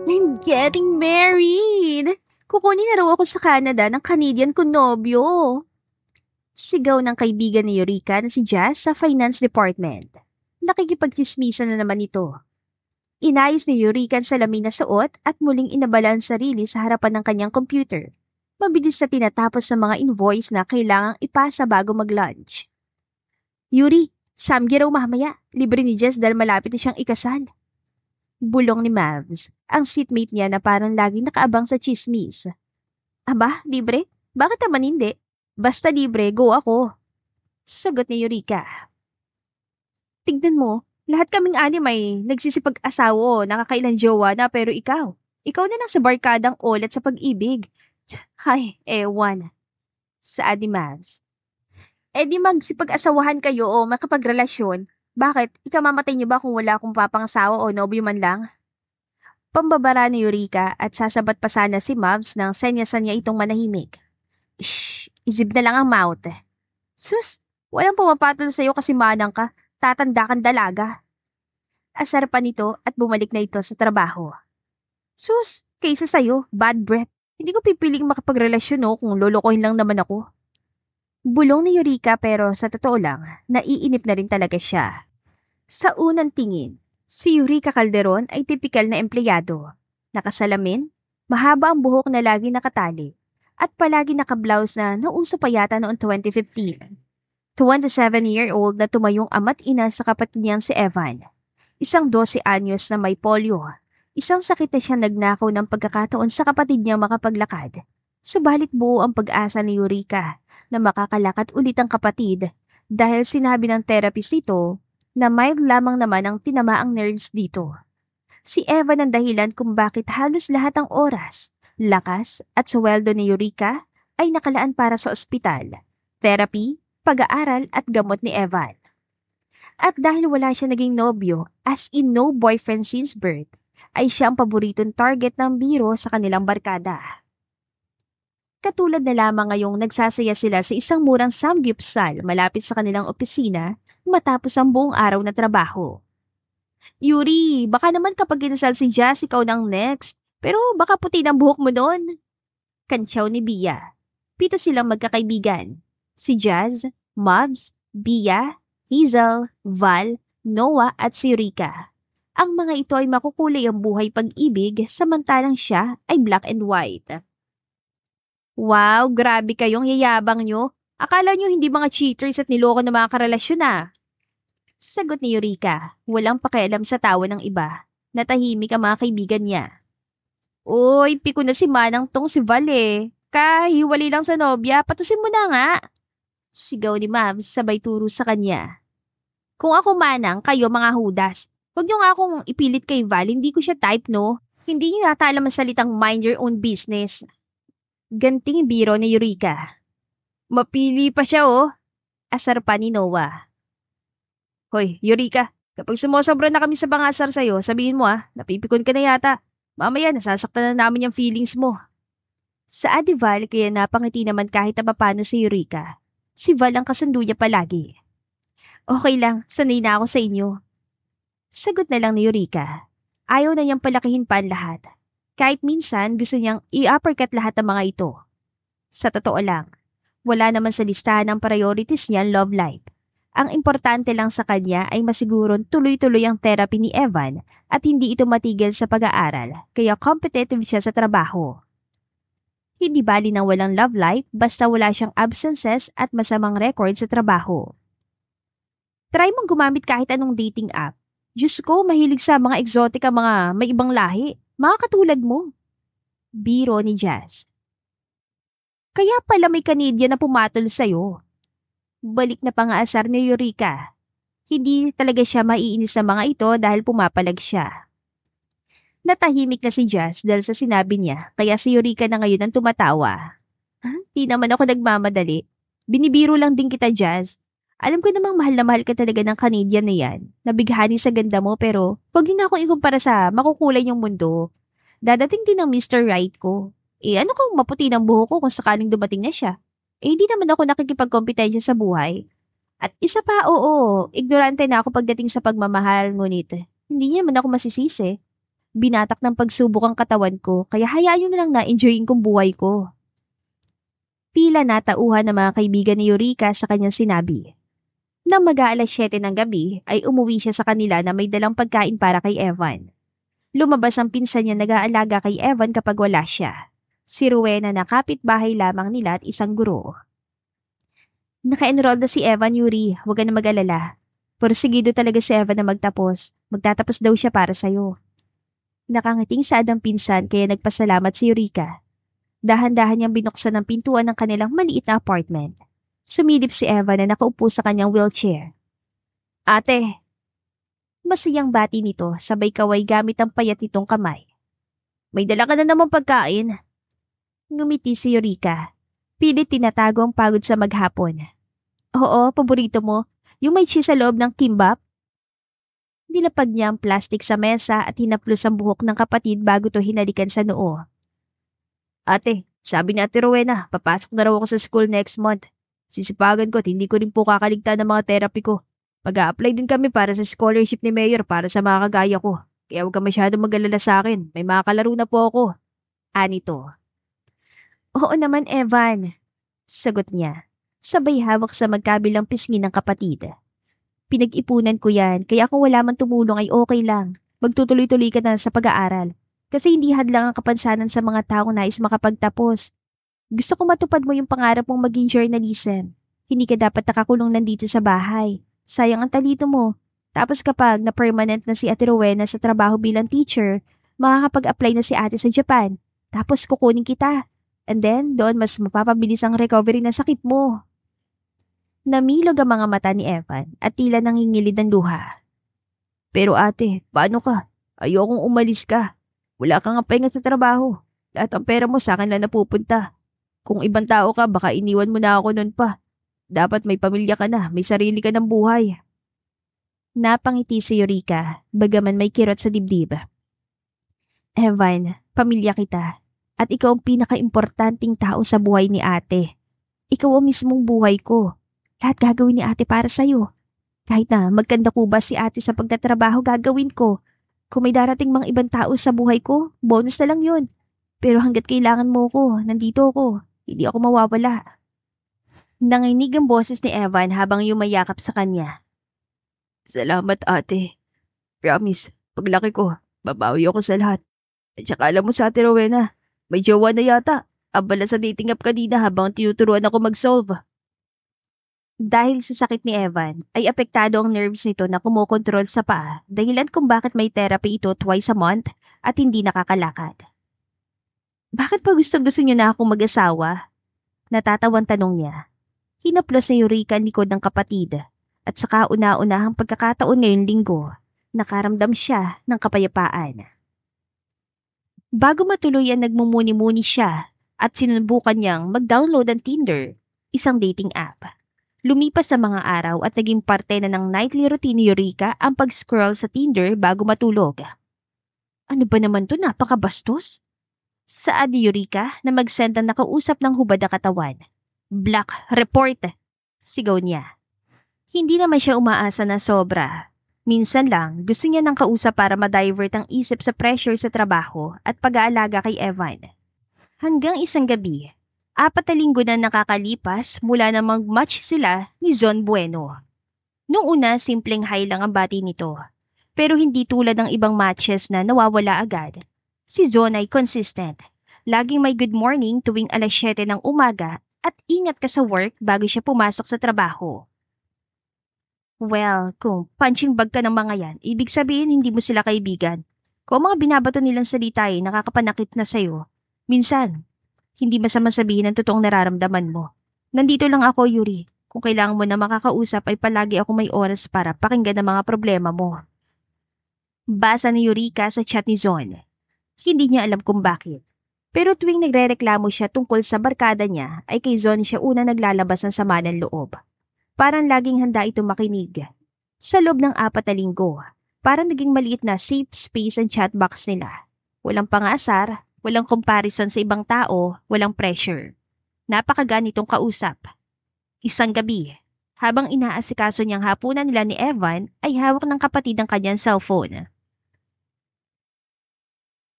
I'm getting married! Kukunin na raw ako sa Canada ng Canadian kong nobyo. Sigaw ng kaibigan ni Eureka na si Jazz sa finance department. Nakikipagchismisan na naman ito. Inayos ni Eureka ang salamin na suot at muling inabala ang sarili sa harapan ng kanyang computer. Mabilis na tinatapos ng mga invoice na kailangang ipasa bago mag-lunch. Yuri, samgi raw mamaya. Libre ni Jess dahil malapit na siyang ikasal. Bulong ni Mavs, ang seatmate niya na parang laging nakaabang sa chismis. Aba, libre? Bakit naman hindi? Basta libre, go ako. Sagot ni Eureka. Tignan mo, lahat kaming anim ay nagsisipag-asawa o nakakailan jowa na pero ikaw na lang sa barkadang ulat sa pag-ibig. Hay, ewan. Saad ni Mavs. Di magsipag-asawahan kayo o makapagrelasyon. Bakit? Ikamamatay niyo ba kung wala akong papangasawa o nobyo man lang? Pambabara ni Eureka at sasabat pa sana si Mavs nang senyasan niya itong manahimik. Shh! Isip na lang ang mouth. Sus! Walang pumapatol sa'yo kasi manang ka. Tatanda kang dalaga. Asar pa nito at bumalik na ito sa trabaho. Sus! Kaysa sa'yo, bad breath. Hindi ko pipiling makapagrelasyon kung lolokohin lang naman ako. Bulong ni Eureka pero sa totoo lang, naiinip na rin talaga siya. Sa unang tingin, si Eureka Calderon ay tipikal na empleyado. Nakasalamin, mahaba ang buhok na lagi nakatali, at palagi nakablouse na nauso pa yata noong 2015. 27-year-old na tumayong ama't ina sa kapatid niyang si Evan. Isang 12 anyos na may polio. Isang sakit na siya nagnakaw ng pagkakataon sa kapatid niya makapaglakad. Subalit buo ang pag-asa ni Eureka na makakalakad ulit ang kapatid dahil sinabi ng therapist nito na mild lamang naman ang tinamaang nerves dito. Si Evan ang dahilan kung bakit halos lahat ng oras, lakas at sweldo ni Eureka ay nakalaan para sa ospital, therapy, pag-aaral at gamot ni Evan. At dahil wala siya naging nobyo, as in no boyfriend since birth, ay siya ang paboritong target ng biro sa kanilang barkada. Katulad na lamang ngayong nagsasaya sila sa isang murang samgyupsal malapit sa kanilang opisina matapos ang buong araw na trabaho. Yuri, baka naman kapag kinasal si Jazz ikaw nang next, pero baka puti ng buhok mo nun. Kantsaw ni Bia. 7 silang magkakaibigan. Si Jazz, Mavs, Bia, Hazel, Val, Noah at si Eureka. Ang mga ito ay makukulay ang buhay pag-ibig samantalang siya ay black and white. Wow, grabe kayong yayabang nyo. Akala nyo hindi mga cheaters at niloko ng mga karelasyon Sagot ni Eureka, walang pakialam sa tawa ng iba. Natahimik ang mga kaibigan niya. Uy, piko na si Manang tong si Val Kahiwalay lang sa nobya, patusin mo na nga. Sigaw ni Mavs sabay turo sa kanya. Kung ako Manang, kayo mga hudas. Huwag nyo nga akong ipilit kay Val, hindi ko siya type no. Hindi nyo yata alam ang salitang mind your own business. Ganting biro ni Eureka. Mapili pa siya Asar pa ni Noah. Hoy, Eureka, kapag sumusobra na kami sa pangasar sa'yo, sabihin mo napipikon ka na yata. Mamaya nasasaktan na namin yung feelings mo. Sa Val kaya napangiti naman kahit na papano si Eureka. Si Val ang kasundo niya palagi. Okay lang, sanay na ako sa inyo. Sagot na lang ni Eureka. Ayaw na niyang palakihin pa ang lahat. Kahit minsan gusto niyang i-uppercut lahat ng mga ito. Sa totoo lang, wala naman sa listahan ng priorities niya love life. Ang importante lang sa kanya ay masigurong tuloy-tuloy ang therapy ni Evan at hindi ito matigil sa pag-aaral, kaya competitive siya sa trabaho. Hindi bali ng walang love life basta wala siyang absences at masamang record sa trabaho. Try mong gumamit kahit anong dating app. Diyos ko, mahilig sa mga exotic mga may ibang lahi. Mga katulad mo. Biro ni Jazz. Kaya pala may Canadian na pumatol sa'yo. Balik na pangaasar ni Eureka. Hindi talaga siya maiinis sa mga ito dahil pumapalag siya. Natahimik na si Jazz dahil sa sinabi niya kaya si Eureka na ngayon ang tumatawa. Di naman ako nagmamadali. Binibiro lang din kita, Jazz. Alam ko namang mahal na mahal ka talaga ng Canadian na yan. Nabighani sa ganda mo pero huwag din akong ikumpara sa makukulay niyong mundo. Dadating din ang Mr. Right ko. Ano kung maputi ng buhok ko kung sakaling dumating na siya? Hindi naman ako nakikipagkompetensya sa buhay. At isa pa, ignorante na ako pagdating sa pagmamahal, ngunit hindi niya man ako masisisi. Binatak ng pagsubok ang katawan ko kaya hayaan nyo na lang na enjoyin kong buhay ko. Tila natauhan ng mga kaibigan ni Eureka sa kanyang sinabi. Nang mag-aalas 7 ng gabi ay umuwi siya sa kanila na may dalang pagkain para kay Evan. Lumabas ang pinsan niya nag-aalaga kay Evan kapag wala siya. Si Rowena na kapitbahay lamang nila at isang guro. Naka-enroll na si Evan, Yuri. Huwag ka na mag-alala. Porsigido talaga si Evan na magtapos. Magtatapos daw siya para sa'yo. Nakangiting saad ang pinsan kaya nagpasalamat si Eureka. Dahan-dahan niyang binuksan ang pintuan ng kanilang maliit na apartment. Sumilip si Evan na nakaupo sa kanyang wheelchair. Ate! Masayang bati nito sabay kaway gamit ang payat nitong kamay. May dala ka na namang pagkain. Ngumiti si Eureka. Pilit tinatago ang pagod sa maghapon. Oo, paborito mo. Yung may cheese sa loob ng kimbap. Nilapag niya ang plastik sa mesa at hinaplos ang buhok ng kapatid bago to hinalikan sa noo. Ate, sabi ni Ate Rowena, papasok na raw ako sa school next month. Sisipagan ko at hindi ko rin po kakaligtaan ng mga therapy ko. Mag-a-apply din kami para sa scholarship ni Mayor para sa mga kagaya ko. Kaya huwag ka masyadong mag-alala sa akin. May mga kalaro na po ako. Anito. Oo naman, Evan. Sagot niya. Sabay hawak sa magkabilang pisngi ng kapatid. Pinag-ipunan ko yan, kaya kung wala man tumulong ay okay lang. Magtutuloy-tuloy ka na sa pag-aaral. Kasi hindi hadlang ang kapansanan sa mga taong nais makapagtapos. Gusto ko matupad mo yung pangarap mong maging journalism. Hindi ka dapat nakakulong nandito sa bahay. Sayang ang talito mo. Tapos kapag na-permanent na si Ate Rowena sa trabaho bilang teacher, makakapag-apply na si ate sa Japan. Tapos kukunin kita. And then, doon mas mapapabilis ang recovery ng sakit mo. Namilog ang mga mata ni Evan at tila nangingilid ng luha. Pero ate, paano ka? Ayokong umalis ka. Wala kang pahinga sa trabaho. Lahat ang pera mo sa akin lang napupunta. Kung ibang tao ka, baka iniwan mo na ako nun pa. Dapat may pamilya ka na, may sarili ka ng buhay. Napangiti si Eureka, bagaman may kirot sa dibdib. Evan, pamilya kita. At ikaw ang pinaka-importanting tao sa buhay ni ate. Ikaw ang mismong buhay ko. Lahat gagawin ni ate para sa'yo. Kahit na magkanda ko ba si ate sa pagtatrabaho gagawin ko. Kung may darating mga ibang tao sa buhay ko, bonus na lang yun. Pero hanggat kailangan mo ko, nandito ako. Hindi ako mawawala. Nanginig ang boses ni Evan habang yumayakap sa kanya. Salamat ate. Promise, paglaki ko, babawi ako sa lahat. At saka alam mo sa Ate Rowena, may jowa na yata. Abala sa dating app kanina habang tinuturuan ako mag-solve. Dahil sa sakit ni Evan, ay apektado ang nerves nito na kumokontrol sa paa, dahilan kung bakit may therapy ito twice a month at hindi nakakalakad. Bakit pa gusto niyo na akong mag-asawa? Natatawan tanong niya. Hinaplos ni Eureka ang likod ng kapatid at sa kauna-unahang pagkakataon ngayong linggo, nakaramdam siya ng kapayapaan. Bago matuloy nagmumuni-muni siya at sinubukan niyang mag-download ng Tinder, isang dating app. Lumipas sa mga araw at naging parte na ng nightly routine ni Eureka ang pag-scroll sa Tinder bago matulog. Ano ba naman to, napakabastos? Saad ni Eureka na mag-send ang nakausap ng hubad na katawan. Black report! Sigaw niya. Hindi naman siya umaasa na sobra. Minsan lang, gusto niya ng kausap para ma-divert ang isip sa pressure sa trabaho at pag-aalaga kay Evan. Hanggang isang gabi, 4 na linggo na nakakalipas mula na mag-match sila ni Zon Bueno. Noong una, simpleng hi lang ang bati nito. Pero hindi tulad ng ibang matches na nawawala agad. Si Zon ay consistent. Laging may good morning tuwing alas 7 ng umaga at ingat ka sa work bago siya pumasok sa trabaho. Well, kung punching bag ka ng mga yan, ibig sabihin hindi mo sila kaibigan. Kung mga binabato nilang salita ay nakakapanakit na sa'yo, minsan, hindi masama sabihin ang totoong nararamdaman mo. Nandito lang ako, Yuri. Kung kailangan mo na makakausap ay palagi ako may oras para pakinggan ang mga problema mo. Basa ni Eureka sa chat ni Zon. Hindi niya alam kung bakit. Pero tuwing nagrereklamo siya tungkol sa barkada niya, ay kay Zon siya una naglalabas ng sama ng loob. Parang laging handa ito makinig. Sa loob ng 4 na linggo, parang naging maliit na safe space ang chatbox nila. Walang pang-aasar, walang comparison sa ibang tao, walang pressure. Napakagaan itong kausap. Isang gabi, habang inaasikaso niyang hapunan nila ni Evan, ay hawak ng kapatid ang kanyang cellphone.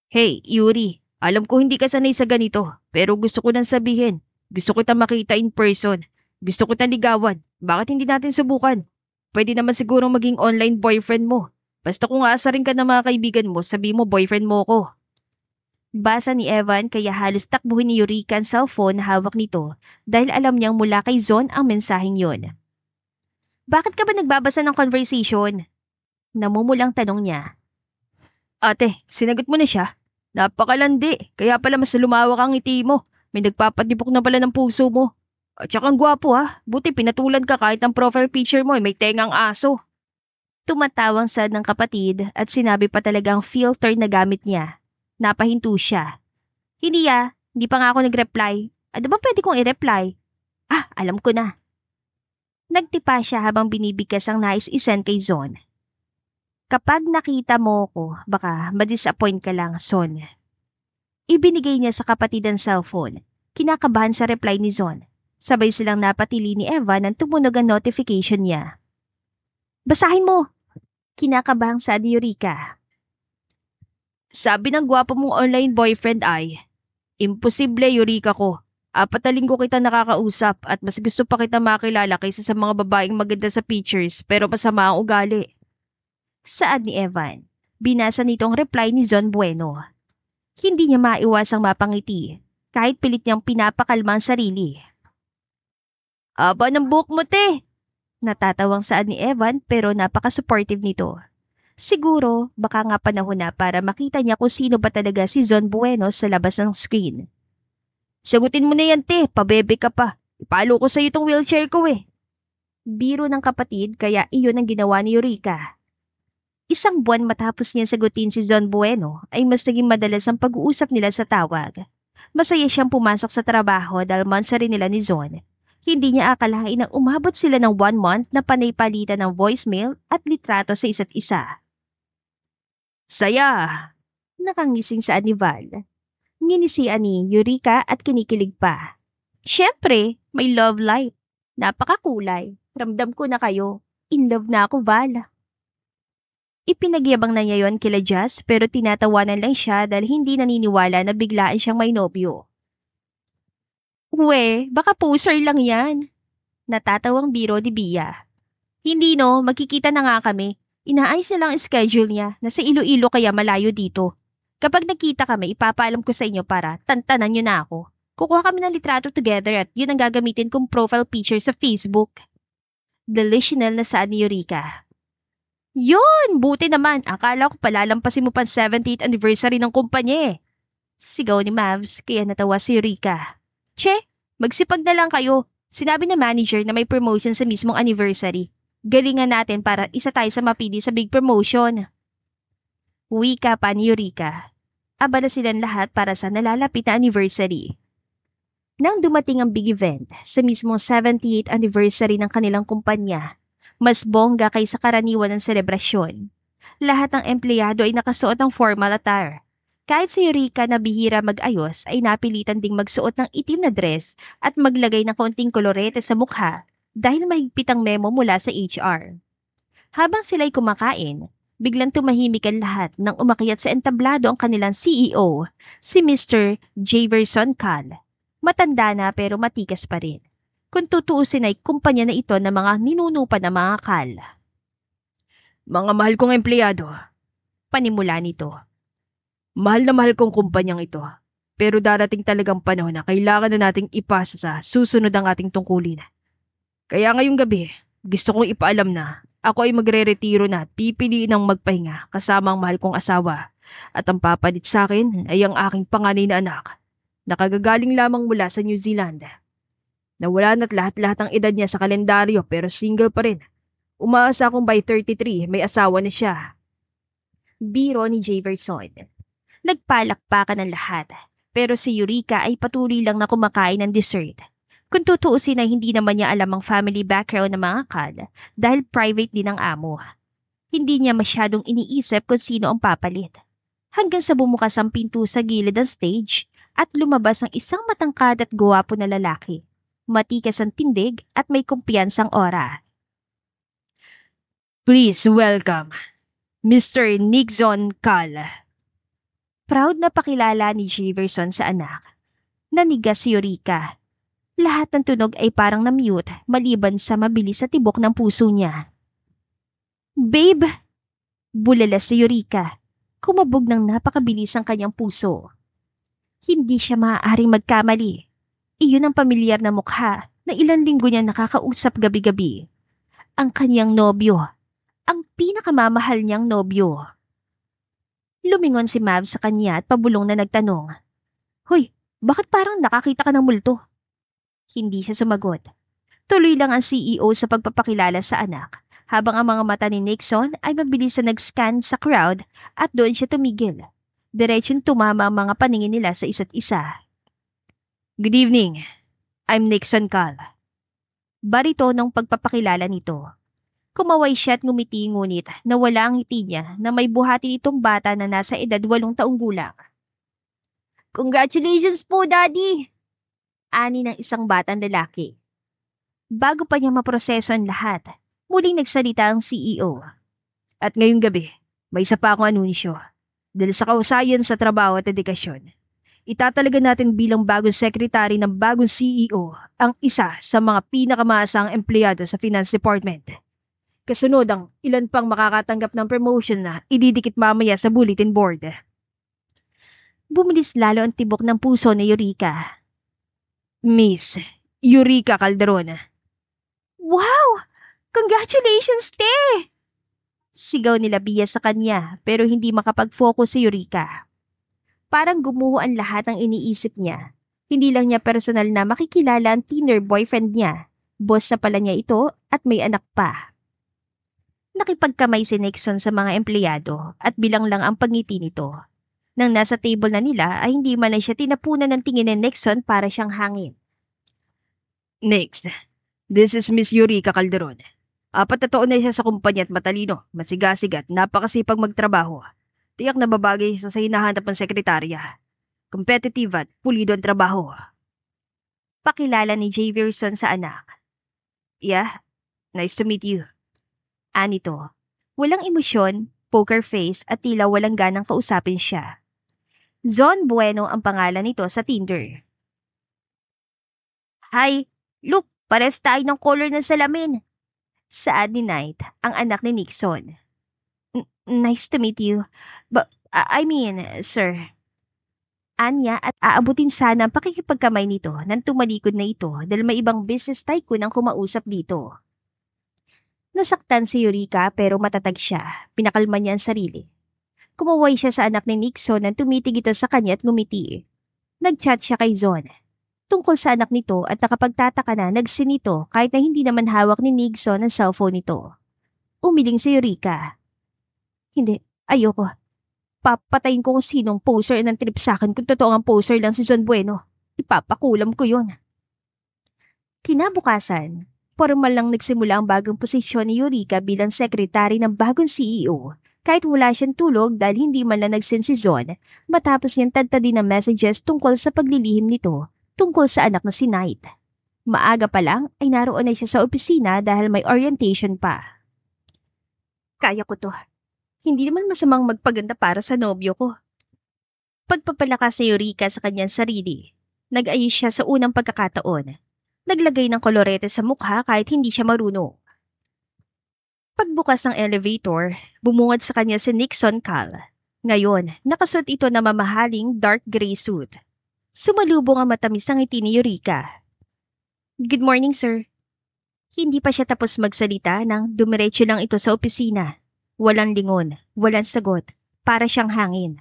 Hey, Yuri, alam ko hindi ka sanay sa ganito, pero gusto ko nang sabihin. Gusto kita makita in person. Gusto kita ligawan. Bakit hindi natin subukan? Pwede naman sigurong maging online boyfriend mo. Basta kung aasarin ka ng mga kaibigan mo, sabi mo boyfriend mo ko. Basa ni Evan kaya halos takbuhin ni Eureka ang cellphone na hawak nito dahil alam niyang mula kay Zon ang mensaheng yon. Bakit ka ba nagbabasa ng conversation? Namumulang tanong niya. Ate, sinagot mo na siya. Napakalandi, kaya pala mas lumawak ang ngiti mo. May nagpapadibok na pala ng puso mo. At saka ang gwapo ha, buti pinatulan ka kahit ang profile picture mo ay may tengang aso. Tumatawang sad ng kapatid at sinabi pa talagang filter na gamit niya. Napahinto siya. Hindi pa nga ako nag-reply. Ano ba pwede kong i-reply? Alam ko na. Nagtipa siya habang binibigkas ang nais isend kay Zon. Kapag nakita mo ko, baka madisappoint ka lang, Son. Ibinigay niya sa kapatid ang cellphone. Kinakabahan sa reply ni Zon. Sabay silang napatili ni Eva nang tumunog ang notification niya. Basahin mo! Kinakabahang saad ni Eureka. Sabi ng gwapo mong online boyfriend ay, imposible Eureka ko. 4 na linggo kita nakakausap at mas gusto pa kita makilala kaysa sa mga babaeng maganda sa pictures pero masama ang ugali. Saad ni Evan. Binasa nitong reply ni Zon Bueno. Hindi niya maiwasang mapangiti kahit pilit niyang pinapakalma ang sarili. Aba ng buhok mo te! Natatawang saad ni Evan pero napaka-supportive nito. Siguro baka nga panahon na para makita niya kung sino ba talaga si Zon Bueno sa labas ng screen. Sagutin mo na yan te, pabebe ka pa. Ipalo ko sa'yo itong wheelchair ko eh. Biro ng kapatid kaya iyon ang ginawa ni Eureka. 1 buwan matapos niya sagutin si Zon Bueno ay mas naging madalas ang pag-uusap nila sa tawag. Masaya siyang pumasok sa trabaho dahil months rin nila ni Zon. Hindi niya akalain na umabot sila ng 1 month na panay-palitan ng voicemail at litrato sa isa't isa. Saya! Nakangising saad ni Val. Nginisian ni Eureka at kinikilig pa. Siyempre, may love life. Napakakulay. Ramdam ko na kayo. In love na ako, Val. Ipinagyabang na niya yon kila Jazz pero tinatawanan lang siya dahil hindi naniniwala na biglaan siyang may nobyo. Baka poser lang yan. Natatawang biro ni Bia. Hindi no, magkikita na nga kami. Inaayos na lang ang schedule niya. Nasa Iloilo kaya malayo dito. Kapag nakita kami, ipapaalam ko sa inyo para tantanan niyo na ako. Kukuha kami ng litrato together at yun ang gagamitin kong profile picture sa Facebook. Delusional na saad ni Eureka. Yun! Buti naman. Akala ko palalampasin mo pa 70th anniversary ng kumpanya eh. Sigaw ni Mavs kaya natawa si Eureka. Che, magsipag na lang kayo. Sinabi ng manager na may promotion sa mismong anniversary. Galingan natin para isa tayo sa mapili sa big promotion. Wika pa ni Eureka. Abala silang lahat para sa nalalapit na anniversary. Nang dumating ang big event sa mismong 78th anniversary ng kanilang kumpanya, mas bongga kaysa karaniwan ng selebrasyon. Lahat ng empleyado ay nakasuot ng formal attire. Kahit si Eureka na bihira mag-ayos ay napilitan ding magsuot ng itim na dress at maglagay ng kaunting kolorete sa mukha dahil mahigpit ang memo mula sa HR. Habang sila'y kumakain, biglang tumahimik ang lahat nang umakyat sa entablado ang kanilang CEO, si Mr. Javerson Cal. Matanda na pero matikas pa rin. Kung tutuusin ay kumpanya na ito ng mga ninunupa ng mga Cal. Mga mahal kong empleyado, panimula nito. Mahal na mahal kong kumpanyang ito. Pero darating talagang panahon na kailangan na nating ipasa sa susunod ang ating tungkulin. Kaya ngayong gabi, gusto kong ipaalam na ako ay magre-retiro na at pipiliin ng magpahinga kasama ang mahal kong asawa. At ang papalit sa akin ay ang aking panganay na anak. Nakagagaling lamang mula sa New Zealand. Nawala na't lahat-lahat ang edad niya sa kalendaryo pero single pa rin. Umaasa akong by 33 may asawa na siya. Biro ni Javerson. Nagpalakpakan ng lahat pero si Eureka ay patuloy lang na kumakain ng dessert. Kung tutuusin ay hindi naman niya alam ang family background ng mga Cal dahil private din ang amo. Hindi niya masyadong iniisip kung sino ang papalit. Hanggang sa bumukas ang pinto sa gilid ng stage at lumabas ang isang matangkad at gwapo na lalaki. Matikas ang tindig at may kumpiyansang aura. Please welcome, Mr. Nixon Cal. Proud na pakilala ni Jefferson sa anak. Nanigas si Eureka. Lahat ng tunog ay parang na-mute maliban sa mabilis sa tibok ng puso niya. Babe! Bulala si Eureka. Kumabog ng napakabilis ang kanyang puso. Hindi siya maaaring magkamali. Iyon ang pamilyar na mukha na ilang linggo niya nakakausap gabi-gabi. Ang kanyang nobyo. Ang pinakamamahal niyang nobyo. Lumingon si Mav sa kanya at pabulong na nagtanong. Hoy, bakit parang nakakita ka ng multo? Hindi siya sumagot. Tuloy lang ang CEO sa pagpapakilala sa anak, habang ang mga mata ni Nixon ay mabilis na nag-scan sa crowd at doon siya tumigil. Diretsyon tumama ang mga paningin nila sa isa't isa. Good evening. I'm Nixon Cal. Barito ng pagpapakilala nito. Kumaway siya at ngumiti ngunit nawala ang ngiti niya na may buhati itong bata na nasa edad 8 taong gulang. Congratulations po, Daddy! Ani ng isang batang lalaki. Bago pa niya maproseso ang lahat, muling nagsalita ang CEO. At ngayong gabi, may isa pa akong anunsyo. Dahil sa kausayan sa trabaho at dedikasyon, itatalaga natin bilang bagong sekretary ng bagong CEO ang isa sa mga pinakamaasang empleyado sa Finance Department. Kasunod ang ilan pang makakatanggap ng promotion na ididikit mamaya sa bulletin board. Bumilis lalo ang tibok ng puso ni Eureka. Miss Eureka Calderon. Wow! Congratulations, te! Sigaw nila Bia sa kanya pero hindi makapag-focus si Eureka. Parang gumuho ang lahat ng iniisip niya. Hindi lang niya personal na makikilala ang teener boyfriend niya. Boss na pala niya ito at may anak pa. Nakipagkamay si Nixon sa mga empleyado at bilang lang ang pangiti nito. Nang nasa table na nila ay hindi man lang siya tinapunan ng tingin ni Nixon para siyang hangin. Next, this is Miss Eureka Calderon. 4 na taon na siya sa kumpanya at matalino, masigasig at napakasipag magtrabaho. Tiyak na babagay sa hinahanap ng sekretarya. Competitive at pulido ang trabaho. Pakilala ni Jefferson sa anak. Yeah, nice to meet you. Anito, walang emosyon, poker face at tila walang ganang kausapin siya. Zon Bueno ang pangalan nito sa Tinder. Hi, look, pares tayo ng color ng salamin. Saad ni Knight, ang anak ni Nixon. Nice to meet you. Sir. Anya at aabutin sana ang pakikipagkamay nito nang tumalikod na ito dahil may ibang business tycoon ang kumausap dito. Nasaktan si Eureka pero matatag siya. Pinakalma niya ang sarili. Kumaway siya sa anak ni Nixon nang tumitig ito sa kanya at ngumiti. Nag-chat siya kay Zon. Tungkol sa anak nito at nakapagtataka na nagsinito kahit na hindi naman hawak ni Nixon ang cellphone nito. Umiling si Eureka. Hindi, ayoko. Papatayin ko kung sinong poser ng trip sa akin kung totoo ang poser lang si Zon Bueno. Ipapakulam ko yun. Kinabukasan, formal lang nagsimula ang bagong posisyon ni Eureka bilang sekretary ng bagong CEO kahit wala siyang tulog dahil hindi man lang nag-send si Zon matapos niyang tadtadin ng messages tungkol sa paglilihim nito tungkol sa anak na si Knight. Maaga pa lang ay naroon na siya sa opisina dahil may orientation pa. Kaya ko to. Hindi naman masamang magpaganda para sa nobyo ko. Pagpapalakas ni Eureka sa kanyang sarili, nag-ayos siya sa unang pagkakataon. Naglagay ng kolorete sa mukha kahit hindi siya marunong. Pagbukas ng elevator, bumungad sa kanya si Nixon Cal. Ngayon, nakasuot ito na mamahaling dark gray suit. Sumalubong ang matamis ng ngiti ni Eureka. Good morning, sir. Hindi pa siya tapos magsalita nang dumiretso lang ito sa opisina. Walang lingon, walang sagot, para siyang hangin.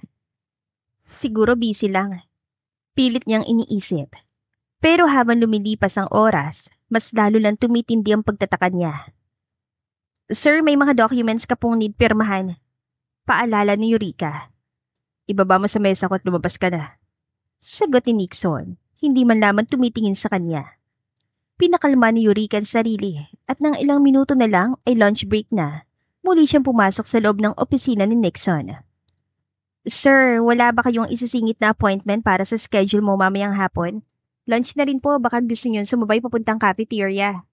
Siguro busy lang. Pilit niyang iniisip. Pero habang lumilipas ang oras, mas lalo lang tumitindi ang pagtataka niya. Sir, may mga documents ka pong need pirmahan. Paalala ni Eureka. Ibaba mo sa mesa ko at lumabas ka na. Sagot ni Nixon, hindi man lamang tumitingin sa kanya. Pinakalma ni Eureka ang sarili at nang ilang minuto na lang ay lunch break na. Muli siyang pumasok sa loob ng opisina ni Nixon. Sir, wala ba kayong isisingit na appointment para sa schedule mo mamayang hapon? Lunch na rin po, baka gusto niyo sumabay papuntang cafeteria.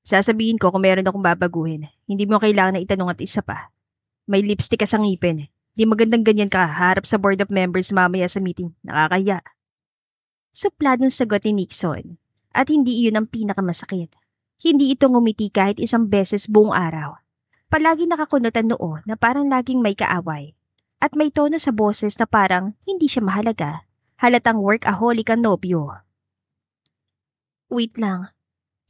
Sasabihin ko kung meron akong babaguhin. Hindi mo kailangan na itanong at isa pa. May lipstick ka sa ngipin. Di magandang ganyan ka harap sa board of members mamaya sa meeting. Nakakahiya. Supladong sagot ni Nixon. At hindi iyon ang pinakamasakit. Hindi ito ngumiti kahit isang beses buong araw. Palagi nakakunot ang noo na parang laging may kaaway. At may tono sa boses na parang hindi siya mahalaga. Halatang workaholic ang nobyo. Wait lang.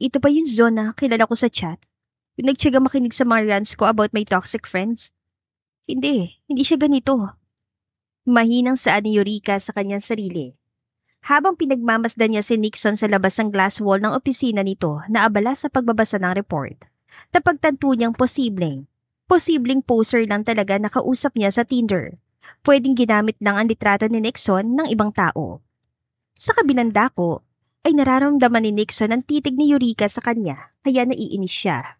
Ito ba yung zone na kilala ko sa chat? Yung nagtyaga makinig sa mga rants ko about my toxic friends? Hindi siya ganito. Mahinang saad ni Eureka sa kanyang sarili. Habang pinagmamasdan niya si Nixon sa labas ng glass wall ng opisina nito na abala sa pagbabasa ng report, napagtanto niyang posibleng poser lang talaga nakausap niya sa Tinder. Pwedeng ginamit lang ang litrato ni Nixon ng ibang tao. Sa kabilang dako, ay nararamdaman ni Nixon ang titig ni Eureka sa kanya, kaya naiinis siya.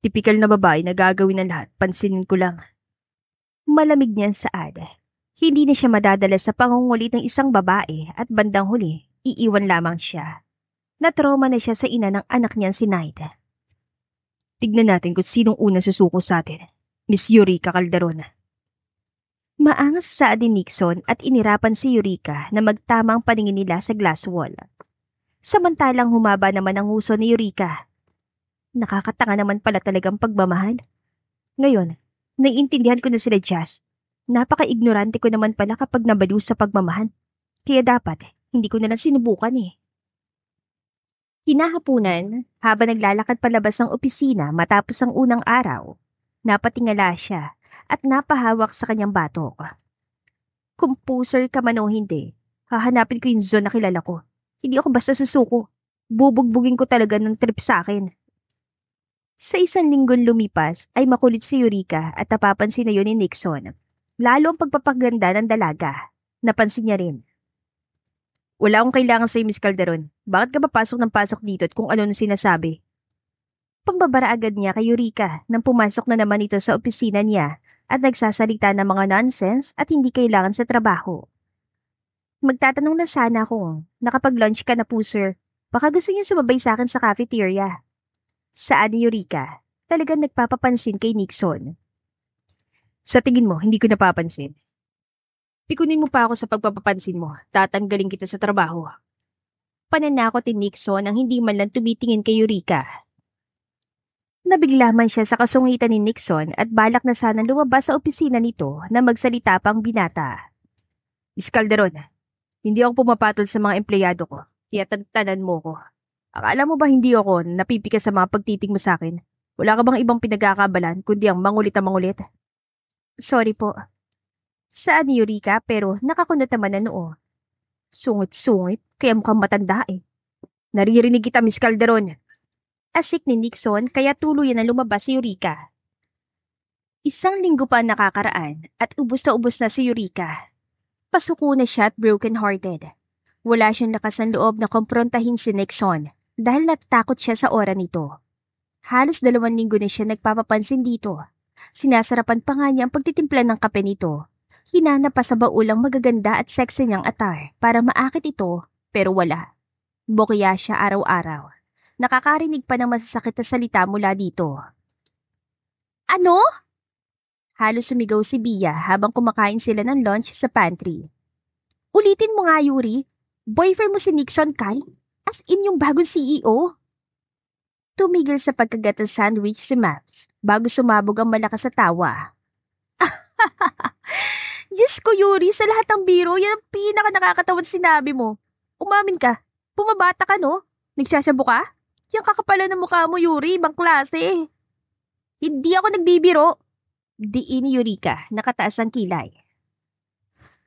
Tipikal na babae na gagawin ng lahat, pansinin ko lang. Malamig niyan saad. Hindi na siya madadala sa pangungulit ng isang babae at bandang huli, iiwan lamang siya. Natroma na siya sa ina ng anak niyan si Knight. Tignan natin kung sinong unang susuko sa atin. Miss Eureka Calderon. Maangas sa ni Nixon at inirapan si Eureka na magtamang paningin nila sa glass wall. Samantalang humaba naman ang huso ni Eureka. Nakakatanga naman pala talagang pagmamahal. Ngayon, naiintindihan ko na sila Jazz. Napaka-ignorante ko naman pala kapag nabaliw sa pagmamahal. Kaya dapat, hindi ko nalang sinubukan eh. Kinahapunan, habang naglalakad palabas ng opisina matapos ang unang araw, napatingala siya at napahawak sa kanyang batok. Kung poser ka man o hindi, hahanapin ko yung zone na kilala ko. Hindi ako basta susuko. Bubugbugin ko talaga ng trip sa akin. Sa isang linggong lumipas ay makulit si Eureka at napapansin na yun ni Nixon. Lalo ang pagpapaganda ng dalaga. Napansin niya rin. Wala akong kailangan sa'yo, Miss Calderon. Bakit ka ba pasok ng pasok dito at kung ano na sinasabi? Pambabara agad niya kay Eureka nang pumasok na naman ito sa opisina niya at nagsasalita ng mga nonsense at hindi kailangan sa trabaho. Magtatanong na sana kung nakapag-lunch ka na po, sir. Baka gusto niyo sumabay sa akin sa cafeteria. Saad ni Eureka, talagang nagpapapansin kay Nixon. Sa tingin mo, hindi ko napapansin. Pikunin mo pa ako sa pagpapapansin mo. Tatanggalin kita sa trabaho. Pananakot ni Nixon ang hindi man lang tumitingin kay Eureka. Nabigla man siya sa kasungitan ni Nixon at balak na sanang lumabas sa opisina nito na magsalita pang binata. Miss Calderon, hindi ako pumapatol sa mga empleyado ko, kaya tantanan mo ko. Akala mo ba hindi ako napipikas sa mga pagtitig mo sa akin? Wala ka bang ibang pinagkakabalan kundi ang mangulit na mangulit? Sorry po. Saan ni Eureka pero nakakunot naman na noo. Sungit-sungit, kaya mukhang matanda eh. Naririnig kita, Miss Calderon. Asik ni Nixon kaya tuluyan na lumabas si Eureka. Isang linggo pa nakakaraan at ubos na si Eureka. Pasuko na siya at broken-hearted. Wala siyang lakas ng loob na komprontahin si Nixon dahil natatakot siya sa ora nito. Halos 2 linggo na siya nagpapapansin dito. Sinasarapan pa nga niya ang pagtitimpla ng kape nito. Hinanap pa sa baulang magaganda at sexy niyang atar para maakit ito pero wala. Bokya siya araw-araw. Nakakarinig pa ng masasakit na salita mula dito. Ano? Halos sumigaw si Bia habang kumakain sila ng lunch sa pantry. Ulitin mo nga, Yuri. Boyfriend mo si Nixon, Cal? As in yung bagong CEO? Tumigil sa pagkagat ng sandwich si Maps bago sumabog ang malakas sa tawa. Diyos ko, Yuri, sa lahat ng biro, yan ang pinaka-nakakatawang sinabi mo. Umamin ka. Pumabata ka, no? Nagsasabu ka? Yung kakapalan ng mukha mo, Yuri, ibang klase. Hindi ako nagbibiro. Diin ni Eureka, nakataas ang kilay.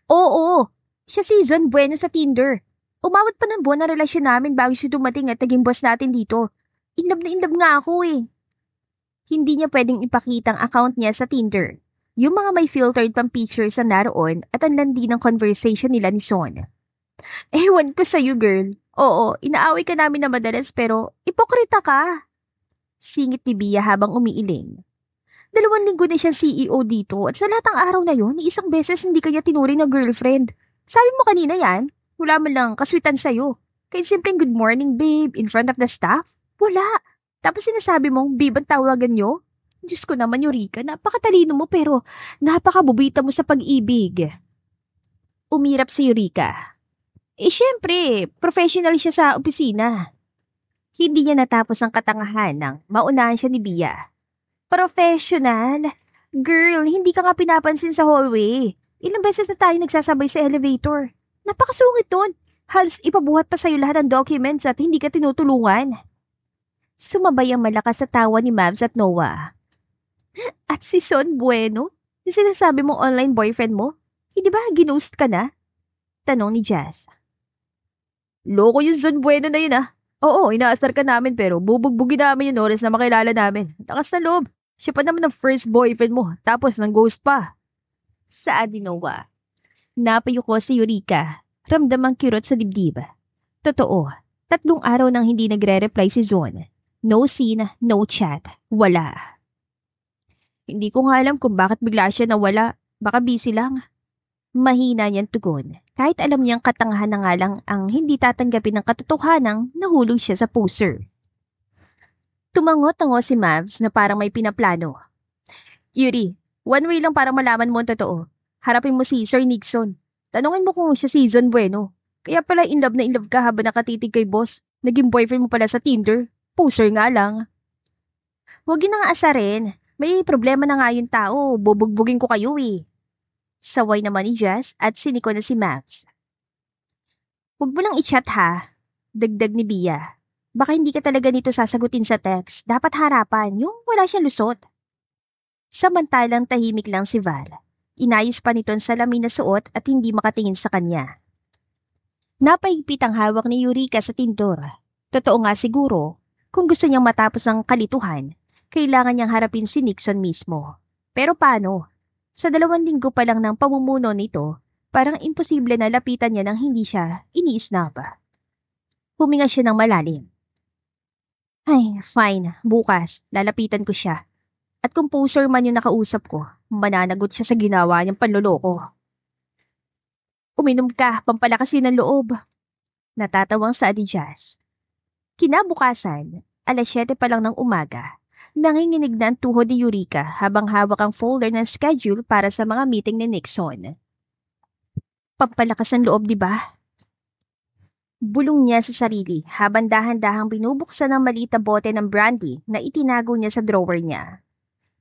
Oo, siya si Zon Bueno sa Tinder. Umawat pa ng buwan na relasyon namin bago siya dumating at naging boss natin dito. Inlove na inlove nga ako eh. Hindi niya pwedeng ipakita ang account niya sa Tinder. Yung mga may filtered pang pictures na naroon at ang landi ng conversation nila ni Son. Ewan ko sa'yo, girl. Oo, inaaway ka namin na madalas pero ipokrita ka. Singit ni Bia habang umiiling. 2 linggo na siyang CEO dito at sa lahat ng araw na yon, isang beses hindi kanya tinuring na girlfriend. Sabi mo kanina yan, wala man lang kaswitan sa'yo. Kahit simpleng good morning babe in front of the staff, wala. Tapos sinasabi mong babe ang tawagan nyo? Diyos ko naman, Eureka, napakatalino mo pero napakabubita mo sa pag-ibig. Umirap si Eureka. Siyempre, professional siya sa opisina. Hindi niya natapos ang katangahan nang maunahan siya ni Bia. Professional? Girl, hindi ka nga pinapansin sa hallway. Ilang beses na tayo nagsasabay sa elevator. Napakasungit nun. Halos ipabuhat pa sa'yo lahat ng documents at hindi ka tinutulungan. Sumabay ang malakas sa tawa ni Mavs at Noah. At si Son Bueno? Yung sinasabi mong online boyfriend mo? Hindi ba ginost ka na? Tanong ni Jazz. Loko yung Son Bueno na yun ah. Oo, inaasar ka namin pero bubugbugin namin yung oras na makilala namin. Lakas na loob. Siya pa naman ang first boyfriend mo tapos nang ghost pa. Saan ni Noah? Napayuko si Eureka. Ramdam ang kirot sa dibdib. Totoo, 3 araw nang hindi nagre-reply si Zon. No scene, no chat, wala. Hindi ko nga alam kung bakit bigla siya nawala. Baka busy lang. Mahina niyang tugon. Kahit alam niyang katangahan na nga lang ang hindi tatanggapin ng katotohanang nahulog siya sa poser. Tumango-tango si Mavs na parang may pinaplano. Yuri, one way lang para malaman mo ang totoo. Harapin mo si Sir Nixon. Tanungin mo kung siya si Zon Bueno. Kaya pala in love ka habang nakatitig kay boss. Naging boyfriend mo pala sa Tinder. Poser nga lang. Huwag yun na nga asarin. May problema na nga yung tao. Bubugbugin ko kayo eh. Saway naman ni Jazz at siniko na si Mavs. Huwag mo lang i-chat ha. Dagdag ni Bia. Baka hindi ka talaga nito sasagutin sa text. Dapat harapan. Yung wala siyang lusot. Samantalang tahimik lang si Val. Inayos pa nito ang salamin na suot at hindi makatingin sa kanya. Napahigpit ang hawak ni Eureka sa tintor. Totoo nga siguro, kung gusto niyang matapos ang kalituhan, kailangan niyang harapin si Nixon mismo. Pero paano? Sa 2 linggo pa lang ng pamumuno nito, parang imposible na lapitan niya nang hindi siya ini-snap. Huminga siya ng malalim. Ay, fine. Bukas, lalapitan ko siya. At kung poser man yung nakausap ko, mananagot siya sa ginawa niyang panloloko. Uminom ka, pampalakasin ng loob. Natatawang sa Adi Jazz. Kinabukasan, 7:00 pa lang ng umaga, nanginginig na ang tuhod ni Eureka habang hawak ang folder ng schedule para sa mga meeting ni Nixon. Pampalakas ang loob, di ba? Bulong niya sa sarili habang dahan-dahang binubuksan ang maliit na bote ng brandy na itinago niya sa drawer niya.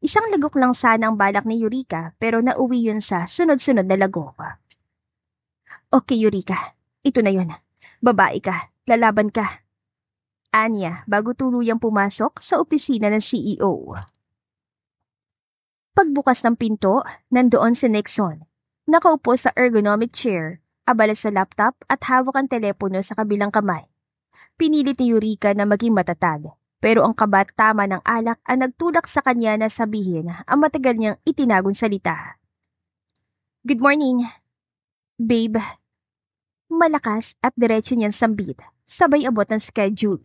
Isang lagok lang sana ang balak ni Eureka pero nauwi yun sa sunod-sunod na lagok. Okay, Eureka. Ito na yun. Babae ka. Lalaban ka. Anya bago tuluyang pumasok sa opisina ng CEO. Pagbukas ng pinto, nandoon si Nixon. Nakaupo sa ergonomic chair, abala sa laptop at hawak ang telepono sa kabilang kamay. Pinilit ni Eureka na maging matatag. Pero ang kaba at tama ng alak ang nagtulak sa kanya na sabihin ang matagal niyang itinagong salita. Good morning. Babe. Malakas at diretso niyang sambit, sabay abot ng schedule.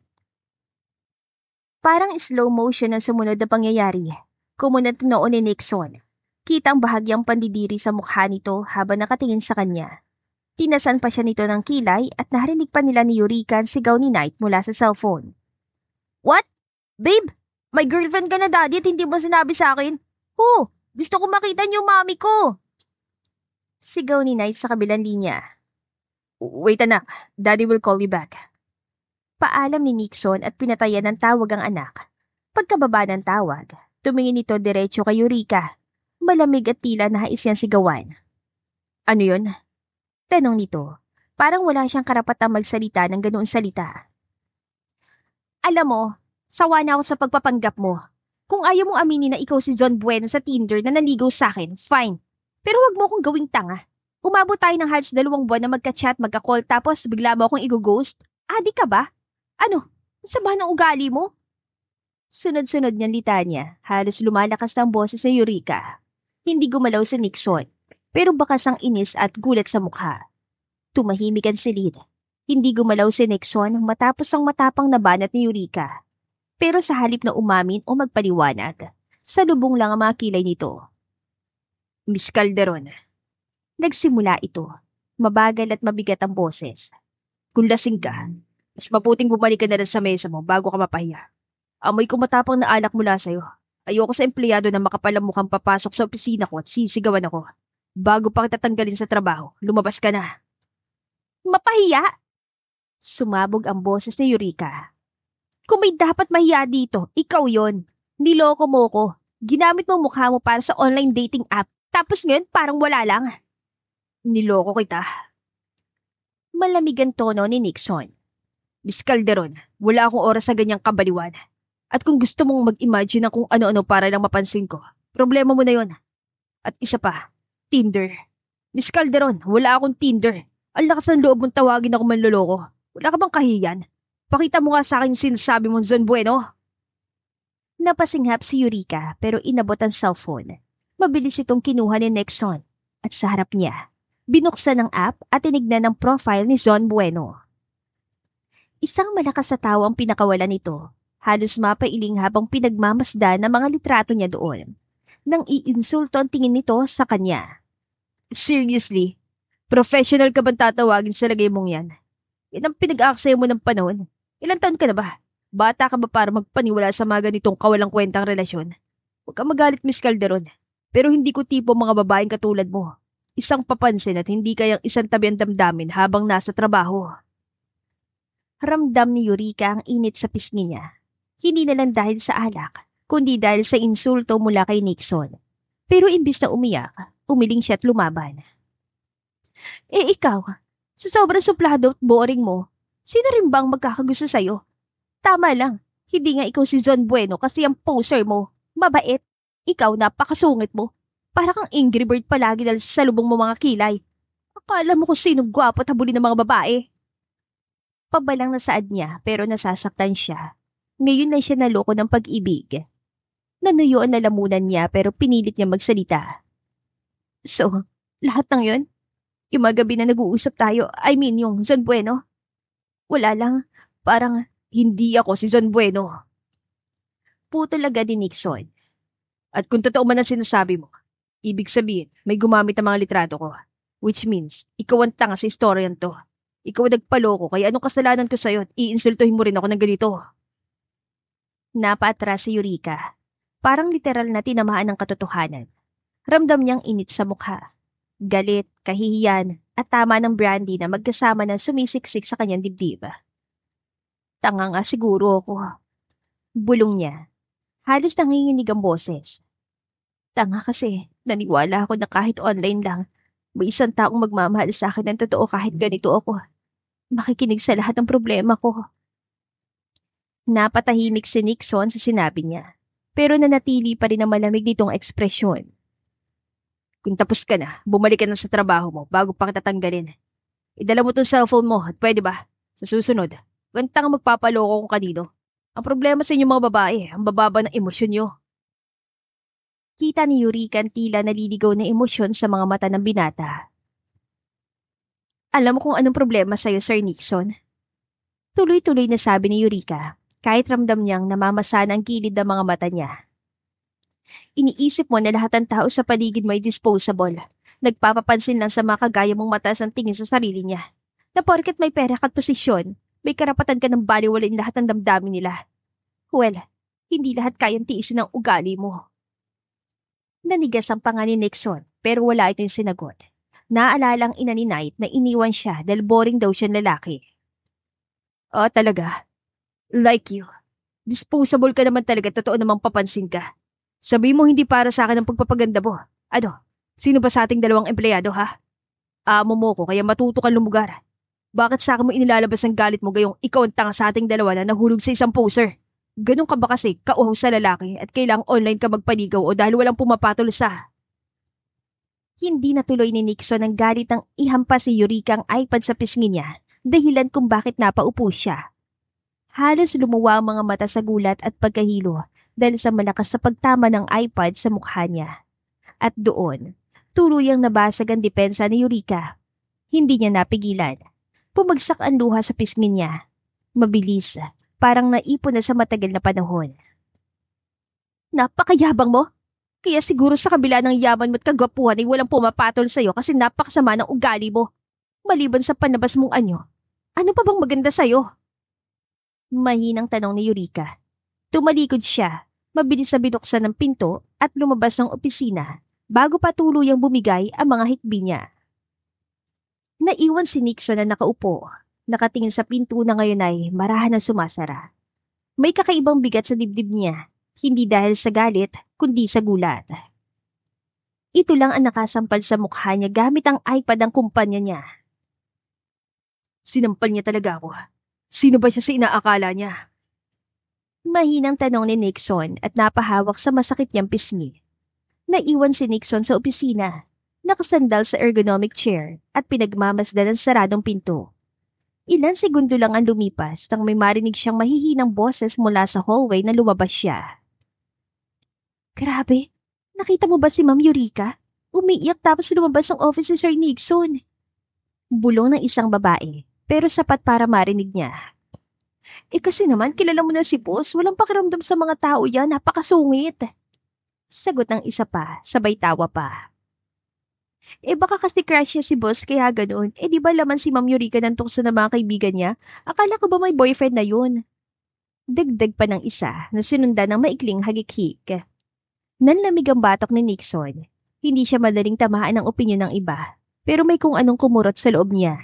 Parang slow motion ang sumunod na pangyayari. Kumunat noon ni Nixon. Kita ang bahagyang pandidiri sa mukha nito habang nakatingin sa kanya. Tinasan pa siya nito ng kilay at narinig pa nila ni Eureka ang sigaw ni Knight mula sa cellphone. What? Babe, may girlfriend ka na daddy at hindi mo sinabi sa akin? Gusto ko makita niyo mami ko. Sigaw ni Knight sa kabilang linya. Wait anak, daddy will call you back. Paalam ni Nixon at pinatayan ng tawag ang anak. Pagkababa ng tawag, tumingin ito diretso kay Eureka. Malamig at tila nais niyang sigawan. Ano yun? Tanong nito. Parang wala siyang karapatang magsalita ng ganoong salita. Alam mo, sawa na ako sa pagpapanggap mo. Kung ayaw mong aminin na ikaw si John Bueno sa Tinder na naligaw sa akin, fine. Pero wag mo akong gawing tanga. Umabot tayo ng halos 2 buwan na magka-chat, magka-call tapos bigla mo akong i-ghost? Adi ka ba? Ano? Sama ng ugali mo? Sunod-sunod niyang litanya, halos lumalakas ng boses ni Eureka. Hindi gumalaw si Nixon, pero bakas ang inis at gulat sa mukha. Tumahimik ang silid. Hindi gumalaw si Nixon matapos ang matapang na banat ni Eureka. Pero sa halip na umamin o magpaliwanag, salubong lang ang mga kilay nito. Miss Calderon. Nagsimula ito. Mabagal at mabigat ang boses. Kung lasing ka, mas mabuting bumalik ka na rin sa mesa mo bago ka mapahiya. Amoy ko matapang na alak mula sa'yo Ayoko sa empleyado na makapalang mukhang papasok sa opisina ko at sisigawan ako. Bago pa kita tanggalin sa trabaho, lumabas ka na. Mapahiya! Sumabog ang boses ni Eureka. Kung may dapat mahiya dito, ikaw yon. Niloko mo ko. Ginamit mo mukha mo para sa online dating app. Tapos ngayon parang wala lang. Niloko kita. Malamig ang tono ni Nixon. Miss Calderon, wala akong oras sa ganyang kabaliwan. At kung gusto mong mag-imagine ng kung ano-ano para lang mapansin ko, problema mo na yon. At isa pa, Tinder. Miss Calderon, wala akong Tinder. Ang lakas ng loob mong tawagin ako manloloko. Wala ka bang kahiyan? Pakita mo nga sa akin sinasabi mong Zon Bueno. Napasinghap si Eureka pero inabot ang cellphone. Mabilis itong kinuha ni Nixon at sa harap niya, binuksan ang app at tinignan ang profile ni Zon Bueno. Isang malakas sa tao ang pinakawalan nito. Halos mapailing habang pinagmamasdan ng mga litrato niya doon. Nang iinsulto ang tingin nito sa kanya. Seriously? Professional ka bang tatawagin sa lagay mong yan? Yan ang pinag-aaksaya mo ng panahon. Ilang taon ka na ba? Bata ka ba para magpaniwala sa mga ganitong kawalang kwentang relasyon? Huwag kang magalit, Miss Calderon. Pero hindi ko tipo mga babaeng katulad mo. Isang papansin at hindi kayang isang tabi ang damdamin habang nasa trabaho. Ramdam ni Eureka ang init sa pisngi niya. Hindi na lang dahil sa alak, kundi dahil sa insulto mula kay Nixon. Pero imbis na umiyak, umiling siya at lumaban. Ikaw, sa sobrang suplado at boring mo, sino rin bang magkakagusto sa'yo? Tama lang, hindi nga ikaw si Zon Bueno kasi ang poser mo, mabait. Ikaw napakasungit mo. Para kang Angry Bird palagi dahil sa salubong mo mga kilay. Akala mo kung sino gwapo at habulin ng mga babae. Pabalang na saad niya pero nasasaktan siya. Ngayon na siya naloko ng pag-ibig. Nanuyo ang lalamunan niya pero pinilit niya magsalita. So, lahat ng yun? Yung mga gabi na nag-uusap tayo, yung Zon Bueno? Wala lang, parang hindi ako si Zon Bueno. Putol agad ni Nixon. At kung totoo man ang sinasabi mo, ibig sabihin may gumamit ang mga litrato ko. Which means, ikaw ang tanga sa istoryan to. Ikaw ang nagpaloko kaya anong kasalanan ko sa'yo at iinsultuhin mo rin ako ng ganito. Napaatras si Eureka. Parang literal na tinamaan ng katotohanan. Ramdam niyang init sa mukha. Galit, kahihiyan, at tama ng brandy na magkasama na sumisiksik sa kanyang dibdib. Tanga nga siguro ako. Bulong niya. Halos nanginginig ang boses. Tanga kasi, naniwala ako na kahit online lang, may isang taong magmamahal sa akin ng totoo kahit ganito ako. Makikinig sa lahat ng problema ko. Napatahimik si Nixon sa sinabi niya, pero nanatili pa rin ang malamig nitong ekspresyon. Kung tapos ka na, bumalik ka na sa trabaho mo bago pa kita tanggalin. Idala mo tong cellphone mo at pwede ba? Sa susunod, gantang magpapaloko kung kanino. Ang problema sa inyo mga babae, ang bababa ng emosyon nyo. Kita ni Eureka ang tila naliligaw na emosyon sa mga mata ng binata. Alam mo kung anong problema sa'yo, Sir Nixon? Tuloy-tuloy na sabi ni Eureka, kahit ramdam niyang namamasana ang gilid ng mga mata niya. Iniisip mo na lahat ng tao sa paligid mo ay disposable. Nagpapapansin lang sa mga kagaya mong mataas ang tingin sa sarili niya. Na porket may pera at posisyon, may karapatan ka ng baliwalain lahat ng damdamin nila. Well, hindi lahat kayang tiisin ang ugali mo. Nanigas ang panga ni Nixon pero wala ito yung sinagot. Naaalala ang ina ni Knight na iniwan siya dahil boring daw siyang lalaki. Oh, talaga? Like you. Disposable ka naman talaga, totoo namang papansin ka. Sabi mo hindi para sa akin ang pagpapaganda mo. Ano? Sino ba sa ating dalawang empleyado, ha? Amo mo ko kaya matuto kang lumugar. Bakit sa akin mo inilalabas ang galit mo gayong ikaw ang tanga sa ating dalawa na nahulog sa isang poser? Ganun ka ba kasi kauhaw sa lalaki at kailangang online ka magpaligaw o dahil walang pumapatol sa... Hindi natuloy ni Nixon ang galit ang ihampas si Eureka ang iPad sa pisngi niya, dahilan kung bakit napaupo siya. Halos lumuwa ang mga mata sa gulat at pagkahilo dahil sa malakas sa pagtama ng iPad sa mukha niya. At doon, tuluyang nabasag ang depensa ni Eureka. Hindi niya napigilan. Pumagsak ang luha sa pisngi niya. Mabilis, parang naipon na sa matagal na panahon. Napakayabang mo! Kaya siguro sa kabila ng yaman mo't kagwapuhan ay walang pumapatol sa'yo kasi napakasama ng ugali mo. Maliban sa panabas mong anyo, ano pa bang maganda sa'yo? Mahinang tanong ni Eureka. Tumalikod siya, Mabilis na binuksan ng pinto at lumabas ng opisina bago pa tuluyang bumigay ang mga hikbi niya. Naiwan si Nixon na nakaupo, nakatingin sa pinto na ngayon ay marahan na sumasara. May kakaibang bigat sa dibdib niya, hindi dahil sa galit, kundi sa gulat. Ito lang ang nakasampal sa mukha niya gamit ang iPad ng kumpanya niya. Sinampal niya talaga ako. Sino ba siya sa inaakala niya? Mahinang tanong ni Nixon at napahawak sa masakit niyang pisngi. Naiwan si Nixon sa opisina, nakasandal sa ergonomic chair at pinagmamasdan ang saradong pinto. Ilan segundo lang ang lumipas nang may marinig siyang mahihinang boses mula sa hallway na lumabas siya. Grabe, nakita mo ba si Ma'am Eureka? Umiiyak tapos lumabas ng office si Sir Nixon. Bulong ng isang babae, pero sapat para marinig niya. Kasi naman kilala mo na si boss, walang pakiramdam sa mga tao yan, napakasungit. Sagot ng isa pa, sabay tawa pa. Baka kasi crush niya si boss kaya ganoon. Di ba laman si Ma'am Eureka ng tukso ng mga kaibigan niya? Akala ko ba may boyfriend na yun? Dagdag pa ng isa na sinundan ng maikling hagik-hik. Nanlamig ang batok ni Nixon. Hindi siya madaling tamaan ng opinyon ng iba, pero may kung anong kumurot sa loob niya.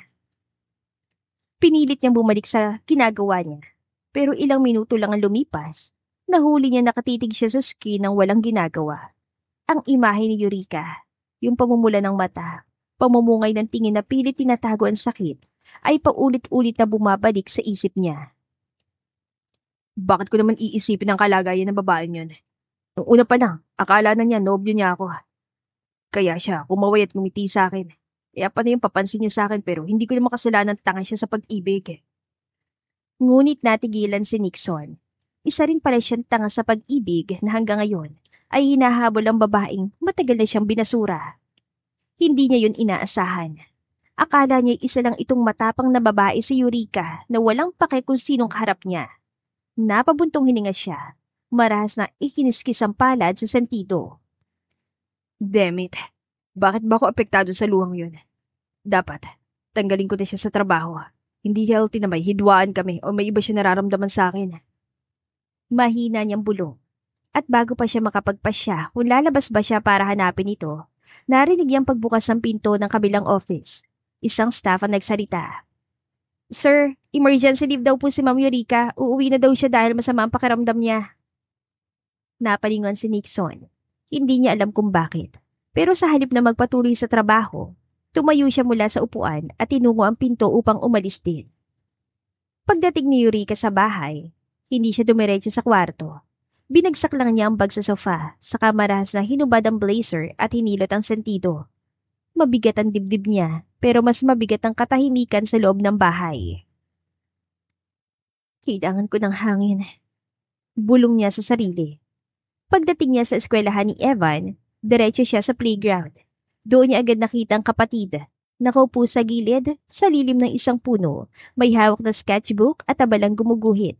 Pinilit niyang bumalik sa ginagawa niya, pero ilang minuto lang ang lumipas, nahuli niya nakatitig siya sa screen ng walang ginagawa. Ang imahe ni Eureka, yung pamumula ng mata, pamumungay ng tingin na pilit tinatago ang sakit, ay paulit-ulit na bumabalik sa isip niya. Bakit ko naman iisipin ang kalagayan ng babaeng yun? Nung una pa lang, akala na niya nobyo niya ako. Kaya siya kumaway at ngumiti sa akin. Kaya pa na yung papansin niya sa akin pero hindi ko naman kasalanan tanga siya sa pag-ibig. Ngunit natigilan si Nixon. Isa rin pala siyang tanga sa pag-ibig na hanggang ngayon ay hinahabol ang babaeng matagal na siyang binasura. Hindi niya yun inaasahan. Akala niya isa lang itong matapang na babae si Eureka na walang pake kung sinong kaharap niya. Napabuntong hininga siya. Marahas na ikiniskis ang palad sa sentido. Damn it. Bakit ba ako apektado sa luhang yun? Dapat, tanggalin ko na siya sa trabaho. Hindi healthy na may hidwaan kami o may iba siya nararamdaman sa akin. Mahina niyang bulong. At bago pa siya makapagpasya kung lalabas ba siya para hanapin ito, narinig niyang pagbukas ng pinto ng kabilang office. Isang staff ang nagsalita. Sir, emergency leave daw po si Ma'am Eureka. Uuwi na daw siya dahil masama ang pakiramdam niya. Napalingon si Nixon. Hindi niya alam kung bakit. Pero sa halip na magpatuloy sa trabaho, tumayo siya mula sa upuan at tinungo ang pinto upang umalis din. Pagdating ni Eureka sa bahay, hindi siya dumiretso sa kwarto. Binagsak lang niya ang bag sa sofa, saka marahas na hinubad ang blazer at hinilot ang sentido. Mabigat ang dibdib niya, pero mas mabigat ang katahimikan sa loob ng bahay. Kailangan ko ng hangin. Bulong niya sa sarili. Pagdating niya sa eskwelahan ni Evan, diretso siya sa playground. Doon niya agad nakita ang kapatid. Nakaupo sa gilid, sa lilim ng isang puno, may hawak na sketchbook at abalang gumuguhit.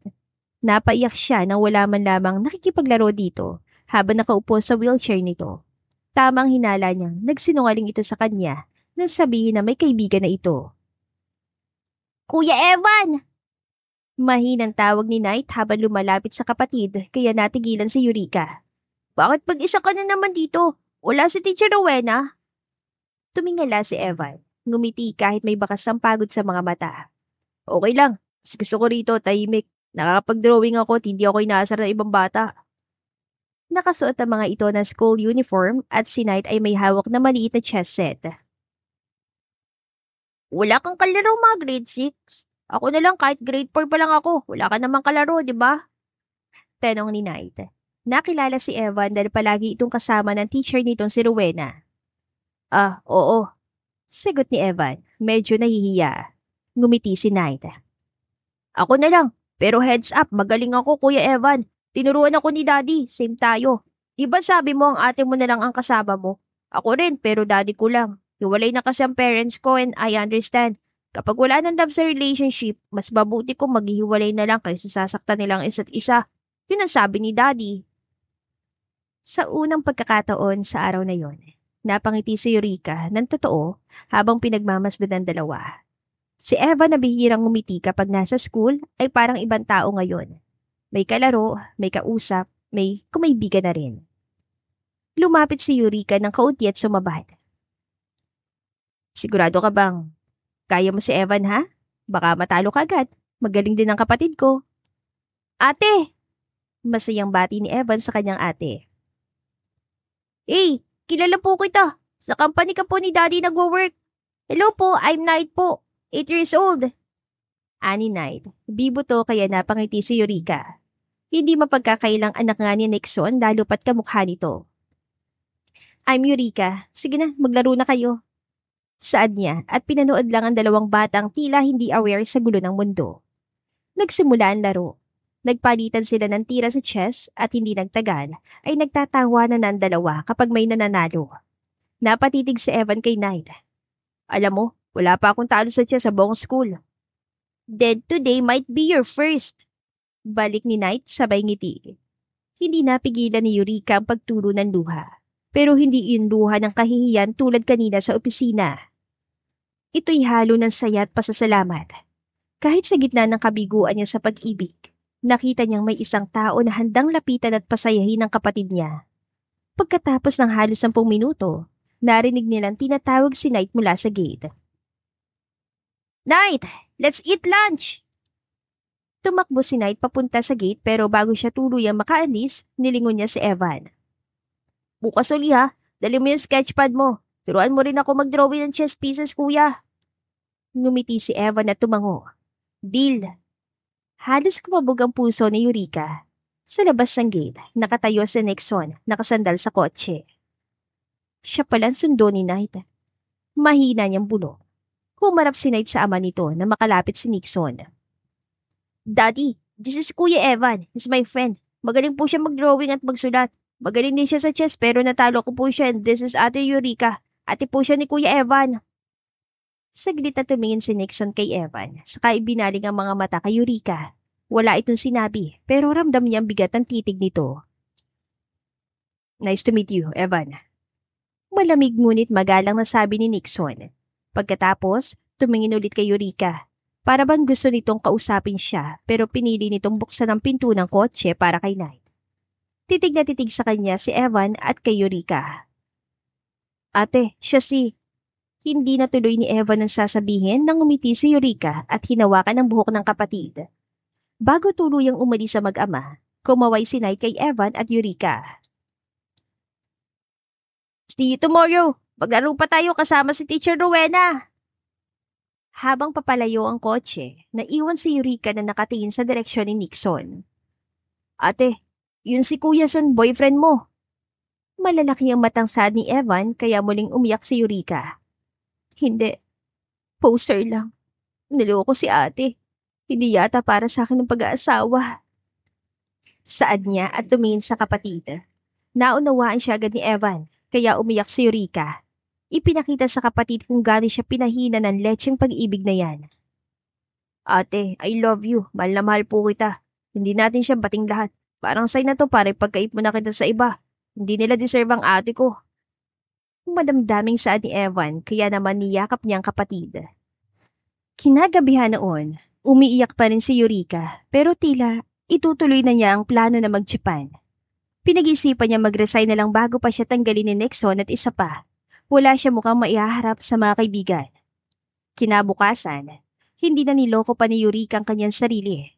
Napaiyak siya nang wala man lamang nakikipaglaro dito habang nakaupo sa wheelchair nito. Tamang hinala niyang nagsinungaling ito sa kanya nang sabihin na may kaibigan na ito. Kuya Evan! Mahinang tawag ni Knight habang lumalapit sa kapatid kaya natigilan si Eureka. Bakit pag-isa ka na naman dito? Wala si Teacher Rowena? Tumingala si Evan. Ngumiti kahit may bakas ng pagod sa mga mata. Okay lang. Mas gusto ko rito, tahimik. Nakakapag-drawing ako at hindi ako inaasar ng ibang bata. Nakasuot ang mga ito ng school uniform at si Knight ay may hawak na maliit na chess set. Wala kang kalaro mga grade 6. Ako na lang kahit grade 4 pa lang ako. Wala ka namang kalaro, di ba? Tanong ni Knight. Nakilala si Evan dahil palagi itong kasama ng teacher nitong si Rowena. Oo. Sagot ni Evan, medyo nahihiya. Ngumiti si Knight. Ako na lang, pero heads up, magaling ako Kuya Evan. Tinuruan ako ni Daddy, same tayo. Di ba sabi mo ang ate mo na lang ang kasama mo? Ako rin, pero Daddy ko lang. Hiwalay na kasi ang parents ko and I understand. Kapag wala nang love sa relationship, mas mabuti kung maghihiwalay na lang kaysa sasaktan nilang isa't isa. Yun ang sabi ni Daddy. Sa unang pagkakataon sa araw na yon, napangiti si Eureka ng totoo habang pinagmamasdan ng dalawa. Si Eva na bihirang ngumiti kapag nasa school ay parang ibang tao ngayon. May kalaro, may kausap, may kumaibigan na rin. Lumapit si Eureka ng kaunti at sumabad. Sigurado ka bang kaya mo si Evan, ha? Baka matalo ka agad. Magaling din ang kapatid ko. Ate! Masayang bati ni Evan sa kanyang ate. Kilala po kita. Sa company ka po ni Daddy nagwo-work. Hello po, I'm Knight po. 8 years old. Ani Knight. Bibo to kaya napangiti si Eureka. Hindi mapagkakailang anak nga ni Nixon lalo pat kamukha nito. I'm Eureka. Sige na, maglaro na kayo. Saad niya at pinanood lang ang dalawang batang tila hindi aware sa gulo ng mundo. Nagsimula ang laro. Nagpalitan sila ng tira sa chess at hindi nagtagal ay nagtatawanan ng dalawa kapag may nananalo. Napatitig si Evan kay Knight. Alam mo, wala pa akong talo sa chess sa buong school. Then today might be your first. Balik ni Knight sabay ngiti. Hindi napigilan ni Eureka ang pagturo ng luha. Pero hindi iyon luha ng kahihiyan tulad kanina sa opisina. Ito'y halo ng saya at pasasalamat. Kahit sa gitna ng kabiguan niya sa pag-ibig, nakita niyang may isang tao na handang lapitan at pasayahin ang kapatid niya. Pagkatapos ng halos 10 minuto, narinig nilang tinatawag si Knight mula sa gate. Knight, let's eat lunch! Tumakbo si Knight papunta sa gate pero bago siya tuluyang makaalis, nilingon niya si Evan. Bukas uli ha, dali mo yung sketchpad mo. Turuan mo rin ako mag-drawing ng chess pieces, kuya. Ngumiti si Evan at tumango. Deal. Halos kumabog ang puso ni Eureka. Sa labas ng gate, nakatayo si Nixon, nakasandal sa kotse. Siya pala ang sundo ni Knight. Mahina niyang bulong. Humarap si Knight sa ama nito na makalapit si Nixon. Daddy, this is Kuya Evan. He's my friend. Magaling po siya mag-drawing at magsulat. Magaling din siya sa chess pero natalo ko po siya and this is Ate Eureka. Ate po siya ni Kuya Evan. Saglit na tumingin si Nixon kay Evan, saka ibinaling ang mga mata kay Eureka. Wala itong sinabi, pero ramdam niya ang bigat ng titig nito. Nice to meet you, Evan. Malamig ngunit magalang na sabi ni Nixon. Pagkatapos, tumingin ulit kay Eureka. Para bang gusto nitong kausapin siya, pero pinili nitong buksan ang pinto ng kotse para kay Knight. Titig na titig sa kanya si Evan at kay Eureka. Ate, siya si... Hindi natuloy ni Evan ang sasabihin nang umiti si Eureka at hinawakan ang buhok ng kapatid. Bago tuluyang umalis sa mag-ama, kumaway si Knight kay Evan at Eureka. See you tomorrow! Maglaro pa tayo kasama si Teacher Rowena! Habang papalayo ang kotse, naiwan si Eureka na nakatingin sa direksyon ni Nixon. Ate, yun si Kuya Son, boyfriend mo. Malalaki ang matang sad ni Evan kaya muling umiyak si Eureka. Hindi. Poser lang. Niloko si ate. Hindi yata para sa akin ng pag-aasawa. Saad niya at tumingin sa kapatid. Naunawaan siya agad ni Evan, kaya umiyak si Eureka. Ipinakita sa kapatid kung gaano siya pinahina ng letseng pag-ibig na yan. Ate, I love you. Mahal na mahal po kita. Hindi natin siya bating lahat. Parang sign na to para ipagkaip mo na kita sa iba. Hindi nila deserve ang ate ko. Madamdaming saad ni Evan kaya naman niyakap niyang kapatid. Kinagabihan noon, umiiyak pa rin si Eureka pero tila itutuloy na niya ang plano na mag-Japan. Pinag-isipan niya mag-resign na lang bago pa siya tanggalin ni Nixon at isa pa. Wala siya mukhang maihaharap sa mga kaibigan. Kinabukasan, hindi na niloko pa ni Eureka ang kanyang sarili.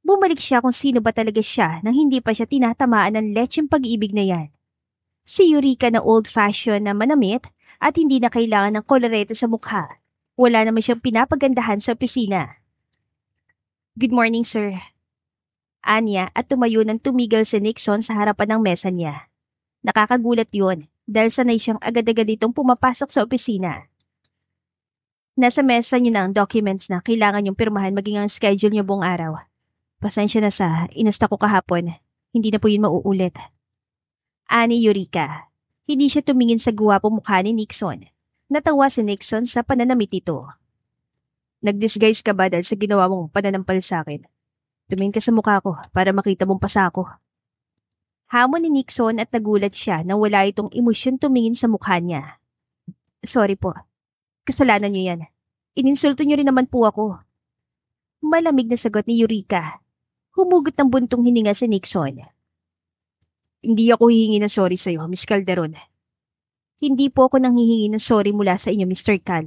Bumalik siya kung sino ba talaga siya nang hindi pa siya tinatamaan ng letseng pag-ibig na yan. Si Eureka na old-fashioned na manamit at hindi na kailangan ng kolorete sa mukha. Wala naman siyang pinapagandahan sa opisina. Good morning, sir. Anya at tumayo nang tumigil si Nixon sa harapan ng mesa niya. Nakakagulat yun dahil sanay siyang agad-agad ditong pumapasok sa opisina. Nasa mesa niyo na ang documents na kailangan niyong pirmahan maging ang schedule niyo buong araw. Pasensya na sa inasta ko kahapon. Hindi na po yun mauulit. Ani Eureka. Hindi siya tumingin sa guwapong mukha ni Nixon. Natawa si Nixon sa pananamit nito. Nag-disguise ka ba dahil sa ginawa mong pananampal sa akin? Tumingin ka sa mukha ko para makita mong pasa ko. Hamon ni Nixon at nagulat siya na wala itong emosyon tumingin sa mukha niya. Sorry po. Kasalanan niyo yan. Ininsulto niyo rin naman po ako. Malamig na sagot ni Eureka. Humugot ng buntong hininga si Nixon. Hindi ako hihingi ng sorry sa'yo, Miss Calderon. Hindi po ako nanghihingi ng sorry mula sa inyo, Mr. Cal.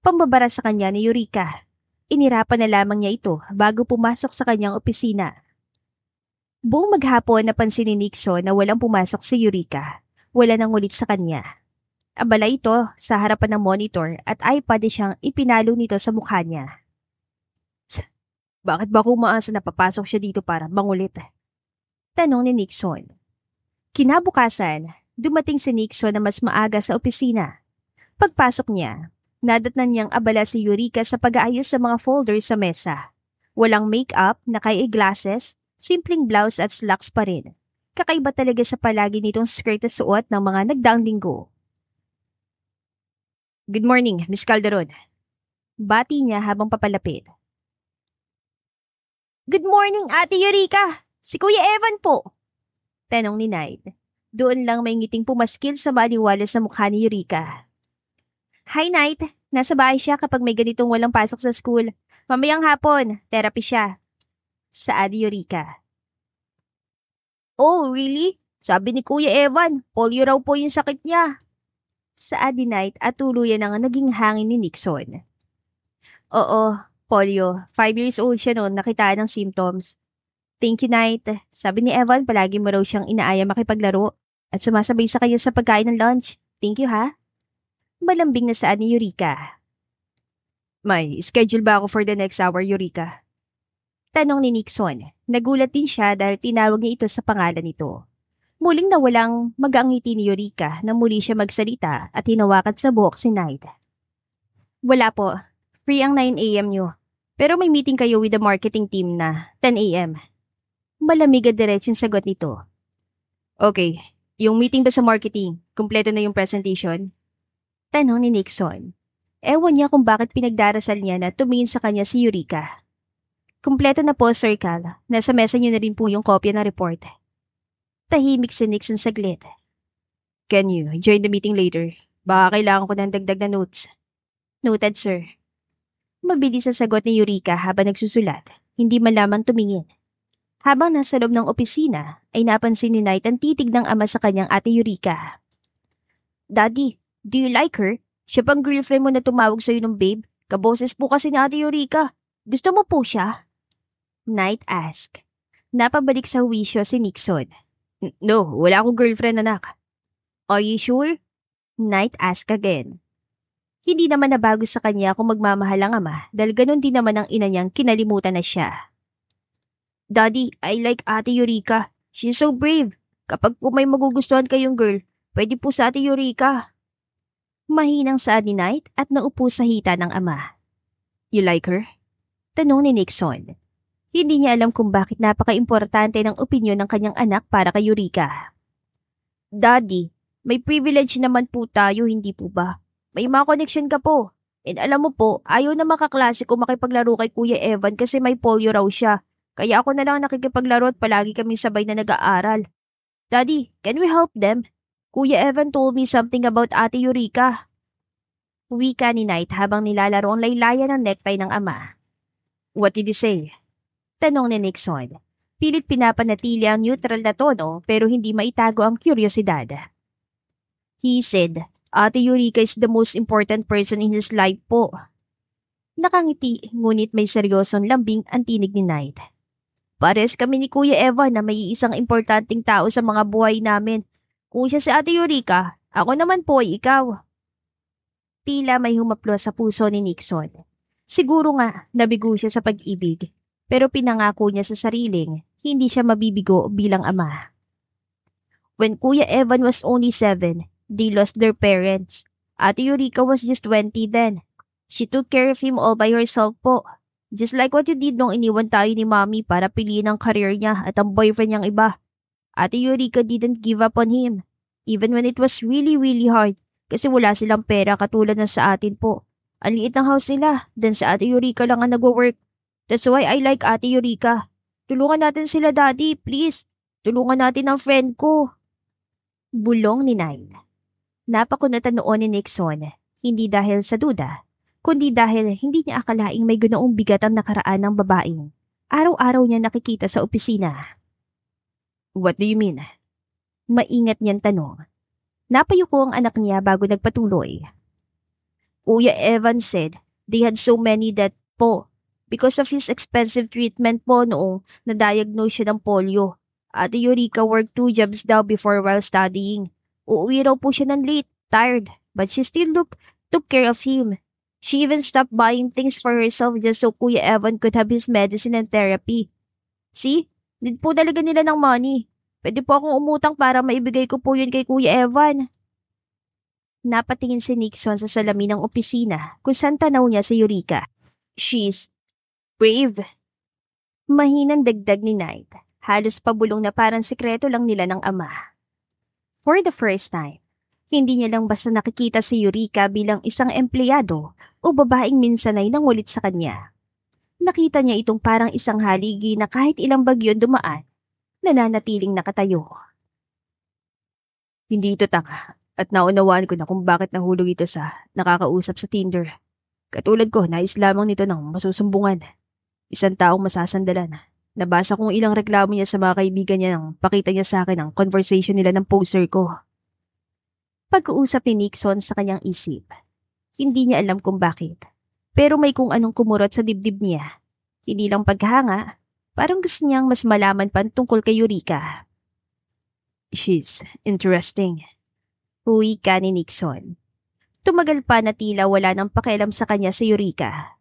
Pambabara sa kanya ni Eureka. Inirapan na lamang niya ito bago pumasok sa kanyang opisina. Buong maghapon napansin ni Nixon na walang pumasok si Eureka. Wala nang ulit sa kanya. Abala ito sa harapan ng monitor at iPad siyang ipinalo nito sa mukha niya. Bakit ba ako umaasa na papasok siya dito para mangulit? Tanong ni Nixon. Kinabukasan, dumating si Nixon na mas maaga sa opisina. Pagpasok niya, nadatnan niyang abala si Eureka sa pag-aayos sa mga folders sa mesa. Walang make-up, naka-glasses, simpleng blouse at slacks pa rin. Kakaiba talaga sa palagi nitong skirt na suot ng mga nagdaang linggo. Good morning, Miss Calderon. Bati niya habang papalapit. Good morning, Ate Eureka! Si Kuya Evan po! Tanong ni Knight. Doon lang may ngiting pumaskil sa maliwalas sa mukha ni Eureka. Hi Knight, nasa bahay siya kapag may ganitong walang pasok sa school. Mamayang hapon, therapy siya. Saad ni Eureka. Oh, really? Sabi ni Kuya Evan, polio raw po yung sakit niya. Saad ni Knight at tuluyan ang naging hangin ni Nixon. Oo, polio. 5 years old siya noon, nakitaan ng symptoms. Thank you, Knight. Sabi ni Evan, palagi mo raw siyang inaaya makipaglaro at sumasabay sa kanya sa pagkain ng lunch. Thank you, ha? Malambing na saad ni Eureka. May schedule ba ako for the next hour, Eureka? Tanong ni Nixon. Nagulat din siya dahil tinawag niya ito sa pangalan nito. Muling nawalang mag-angiti ni Eureka na muli siya magsalita at hinawakan sa buhok si Knight. Wala po. Free ang 9 a.m. niyo. Pero may meeting kayo with the marketing team na 10 a.m. Malamig at diretsyung sagot nito. Okay, yung meeting ba sa marketing, kumpleto na yung presentation? Tanong ni Nixon. Ewan niya kung bakit pinagdarasal niya na tumingin sa kanya si Eureka. Kumpleto na po, Sir Cal. Nasa mesa niyo na rin po yung kopya ng report. Tahimik si Nixon saglit. Can you join the meeting later? Baka kailangan ko ng dagdag na notes. Noted, sir. Mabilis ang sagot ni Eureka habang nagsusulat. Hindi man lamang tumingin. Habang nasa loob ng opisina, ay napansin ni Knight ang titig ng ama sa kanyang ate Eureka. Daddy, do you like her? Siya pang girlfriend mo na tumawag sa'yo ng babe. Kaboses po kasi ni ate Eureka. Gusto mo po siya? Knight asked. Napabalik sa huwisyo si Nixon. No, wala akong girlfriend, anak. Are you sure? Knight asked again. Hindi naman nabago sa kanya kung magmamahal ang ama dahil ganun din naman ang ina niyang kinalimutan na siya. Daddy, I like Ate Eureka. She's so brave. Kapag po may magugustuhan kayong girl, pwede po sa Ate Eureka. Mahinang saad ni Knight at naupo sa hita ng ama. You like her? Tanong ni Nixon. Hindi niya alam kung bakit napaka-importante ng opinyon ng kanyang anak para kay Eureka. Daddy, may privilege naman po tayo, hindi po ba? May mga connection ka po. And alam mo po, ayaw na makaklase ko makipaglaro kay Kuya Evan kasi may polio raw siya. Kaya ako na lang nakikipaglaro at palagi kami sabay na nag-aaral. Daddy, can we help them? Kuya Evan told me something about Ate Eureka. Wika ni Knight habang nilalaro ang laylayan ng necktie ng ama. What did he say? Tanong ni Nixon. Pilit pinapanatili ang neutral na tono pero hindi maitago ang kuryosidad. He said, Ate Eureka is the most important person in his life po. Nakangiti ngunit may seryosong lambing ang tinig ni Knight. Pares kami ni Kuya Evan na may isang importanteng tao sa mga buhay namin. Kung siya si Ate Eureka, ako naman po ay ikaw. Tila may humaplo sa puso ni Nixon. Siguro nga nabigo siya sa pag-ibig, pero pinangako niya sa sariling hindi siya mabibigo bilang ama. When Kuya Evan was only 7, they lost their parents. Ate Eureka was just 20 then. She took care of him all by herself po. Just like what you did nung iniwan tayo ni Mommy para piliin ang career niya at ang boyfriend niyang iba. Ate Eureka didn't give up on him. Even when it was really hard kasi wala silang pera katulad ng sa atin po. Ang liit ng house nila, then sa Ate Eureka lang ang nagwo-work. That's why I like Ate Eureka. Tulungan natin sila, Daddy, please. Tulungan natin ang friend ko. Bulong ni Knight. Napakunutan noon ni Nixon, hindi dahil sa duda, kundi dahil hindi niya akalaing may ganoong bigat ang nakaraan ng babaeng. Araw-araw niya nakikita sa opisina. What do you mean? Maingat niyan tanong. Napayuko ang anak niya bago nagpatuloy. Kuya Evan said they had so many death po because of his expensive treatment po noong na-diagnose siya ng polio. Ate Eureka worked 2 jobs daw before while studying. Uuwi raw po siya ng late, tired, but she still took care of him. She even stopped buying things for herself just so Kuya Evan could have his medicine and therapy. See? Need po talaga nila ng money. Pwede po akong umutang para maibigay ko po yun kay Kuya Evan. Napatingin si Nixon sa salamin ng opisina kung saan tanaw niya si Eureka. She's brave. Mahinang dagdag ni Knight. Halos pabulong na parang sikreto lang nila ng ama. For the first time, hindi niya lang basta nakikita si Eureka bilang isang empleyado o babaeng minsan ay nangulit sa kanya. Nakita niya itong parang isang haligi na kahit ilang bagyo dumaan, nananatiling nakatayo. Hindi ito tanga at naunawaan ko na kung bakit nahulog ito sa nakakausap sa Tinder. Katulad ko, nais lamang nito ng masusumbungan. Isang taong masasandalan. Nabasa kong ilang reklamo niya sa mga kaibigan niya nang pakita niya sa akin ang conversation nila ng poster ko. Pag-uusap ni Nixon sa kanyang isip. Hindi niya alam kung bakit. Pero may kung anong kumurot sa dibdib niya. Hindi lang paghanga, parang gusto niyang mas malaman pa tungkol kay Eureka. She's interesting. Uwi ka ni Nixon. Tumagal pa na tila wala nang pakialam sa kanya si Eureka.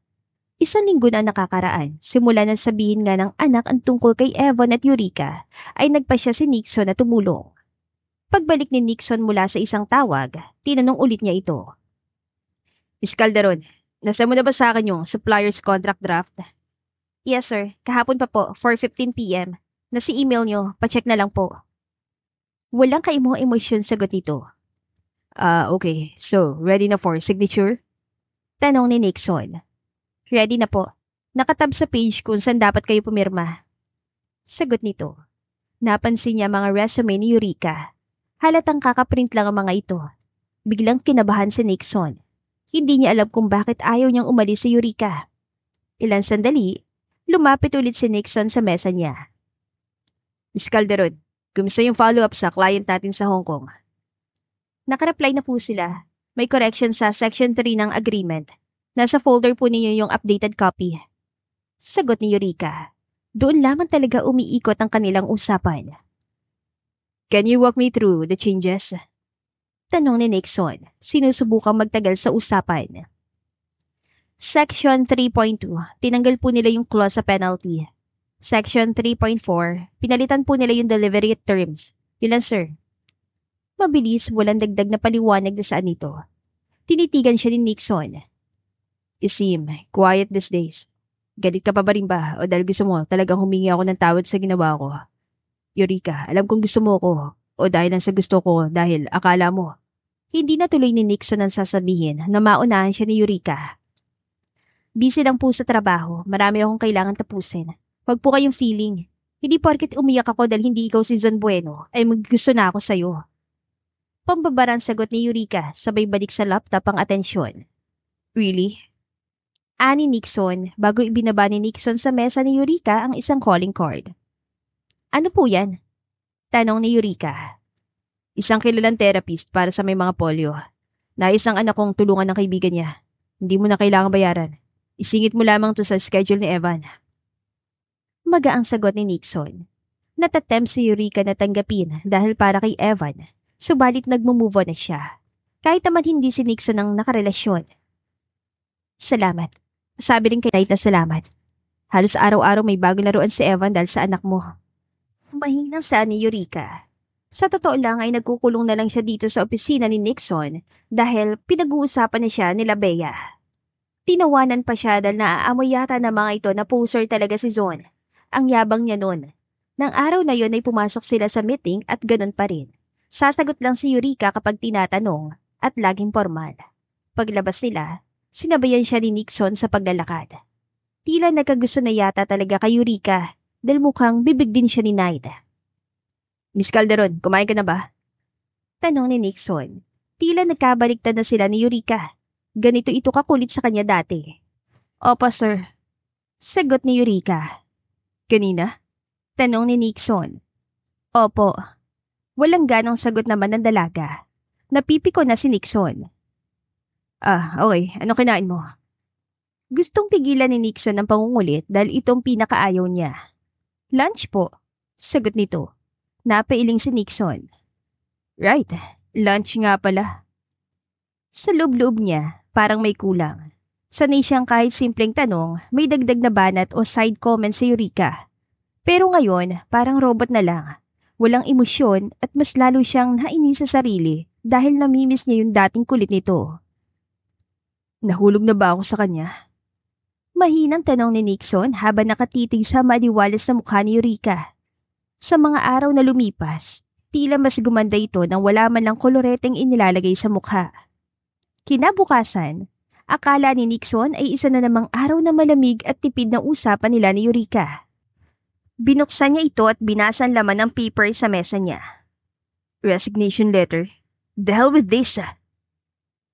1 linggo na nakakaraan, simula na sabihin nga ng anak ang tungkol kay Evan at Eureka, ay nagpa siya si Nixon na tumulong. Pagbalik ni Nixon mula sa isang tawag, tinanong ulit niya ito. Miss Calderon, nasa mo na ba sa akin yung supplier's contract draft? Yes sir, kahapon pa po, 4:15 p.m. Nasi email niyo, pacheck na lang po. Walang kaimong emosyon sagot nito. Okay. So, ready na for signature? Tanong ni Nixon. Ready na po. Nakatab sa page kung saan dapat kayo pumirma. Sagot nito. Napansin niya mga resume ni Eureka. Halatang kakaprint lang ang mga ito. Biglang kinabahan si Nixon. Hindi niya alam kung bakit ayaw niyang umalis si Eureka. Ilang sandali, lumapit ulit si Nixon sa mesa niya. Miss Calderon, kumusta yung follow-up sa client natin sa Hong Kong? Nakareply na po sila. May correction sa Section 3 ng agreement. Nasa folder po ninyo yung updated copy. Sagot ni Eureka. Doon lamang talaga umiikot ang kanilang usapan. Can you walk me through the changes? Tanong ni Nixon, sinusubukang magtagal sa usapan. Section 3.2, tinanggal po nila yung clause sa penalty. Section 3.4, pinalitan po nila yung delivery terms. Yun lang sir. Mabilis, walang dagdag na paliwanag na saan ito. Tinitigan siya ni Nixon. You seem quiet these days. Galit ka pa ba rin ba o dahil gusto mo talagang humingi ako ng tawad sa ginawa ko? Eureka, alam kong gusto mo ko o dahil lang sa gusto ko dahil akala mo. Hindi na tuloy ni Nixon ang sasabihin na maunahan siya ni Eureka. Busy lang po sa trabaho, marami akong kailangan tapusin. Huwag po kayong feeling. Hindi porket umiyak ako dahil hindi ikaw si Zon Bueno ay maggusto na ako sa'yo. Pambabarang sagot ni Eureka, sabay balik sa laptop ang atensyon. Really? Ani Nixon bago ibinaba ni Nixon sa mesa ni Eureka ang isang calling card. Ano po yan? Tanong ni Eureka. Isang kilalang therapist para sa may mga polio. Nais ng anak kong tulungan ng kaibigan niya. Hindi mo na kailangang bayaran. Isingit mo lamang to sa schedule ni Evan. Magaang sagot ni Nixon. Natatem si Eureka na tanggapin dahil para kay Evan, subalit nagmumove on na siya. Kahit naman hindi si Nixon ang nakarelasyon. Salamat. Sabi rin kay Knight na salamat. Halos araw-araw may bagong laruan si Evan dahil sa anak mo. Mahinang saan ni Eureka. Sa totoo lang ay nagkukulong na lang siya dito sa opisina ni Nixon dahil pinag-uusapan na siya nila Bea. Tinawanan pa siya dahil naaamoy yata na mga ito na poser talaga si Zon. Ang yabang niya nun. Nang araw na yon ay pumasok sila sa meeting at ganun pa rin. Sasagot lang si Eureka kapag tinatanong at laging formal. Paglabas nila, sinabayan siya ni Nixon sa paglalakad. Tila nagkagusto na yata talaga kay Eureka dahil mukhang bibig din siya ni Knight. Miss Calderon, kumain ka na ba? Tanong ni Nixon. Tila nagkabaliktad na sila ni Eureka. Ganito ito kakulit sa kanya dati. Opo sir. Sagot ni Eureka. Kanina? Tanong ni Nixon. Opo. Walang ganong sagot naman ng dalaga. Napipiko na si Nixon. Okay. Ano kinain mo? Gustong pigilan ni Nixon ang pangungulit dahil itong pinakaayaw niya. Lunch po, sagot nito. Napailing si Nixon. Right, lunch nga pala. Sa loob-loob niya, parang may kulang. Sanay siyang kahit simpleng tanong, may dagdag na banat o side comment si Eureka. Pero ngayon, parang robot na lang. Walang emosyon at mas lalo siyang nainis sa sarili dahil namimiss niya yung dating kulit nito. Nahulog na ba ako sa kanya? Mahinang tanong ni Nixon habang nakatitig sa maliwalas na mukha ni Eureka. Sa mga araw na lumipas, tila mas gumanda ito nang wala man lang koloreteng inilalagay sa mukha. Kinabukasan, akala ni Nixon ay isa na namang araw na malamig at tipid na usapan nila ni Eureka. Binuksan niya ito at binasa ang laman ng paper sa mesa niya. Resignation letter? The hell with this.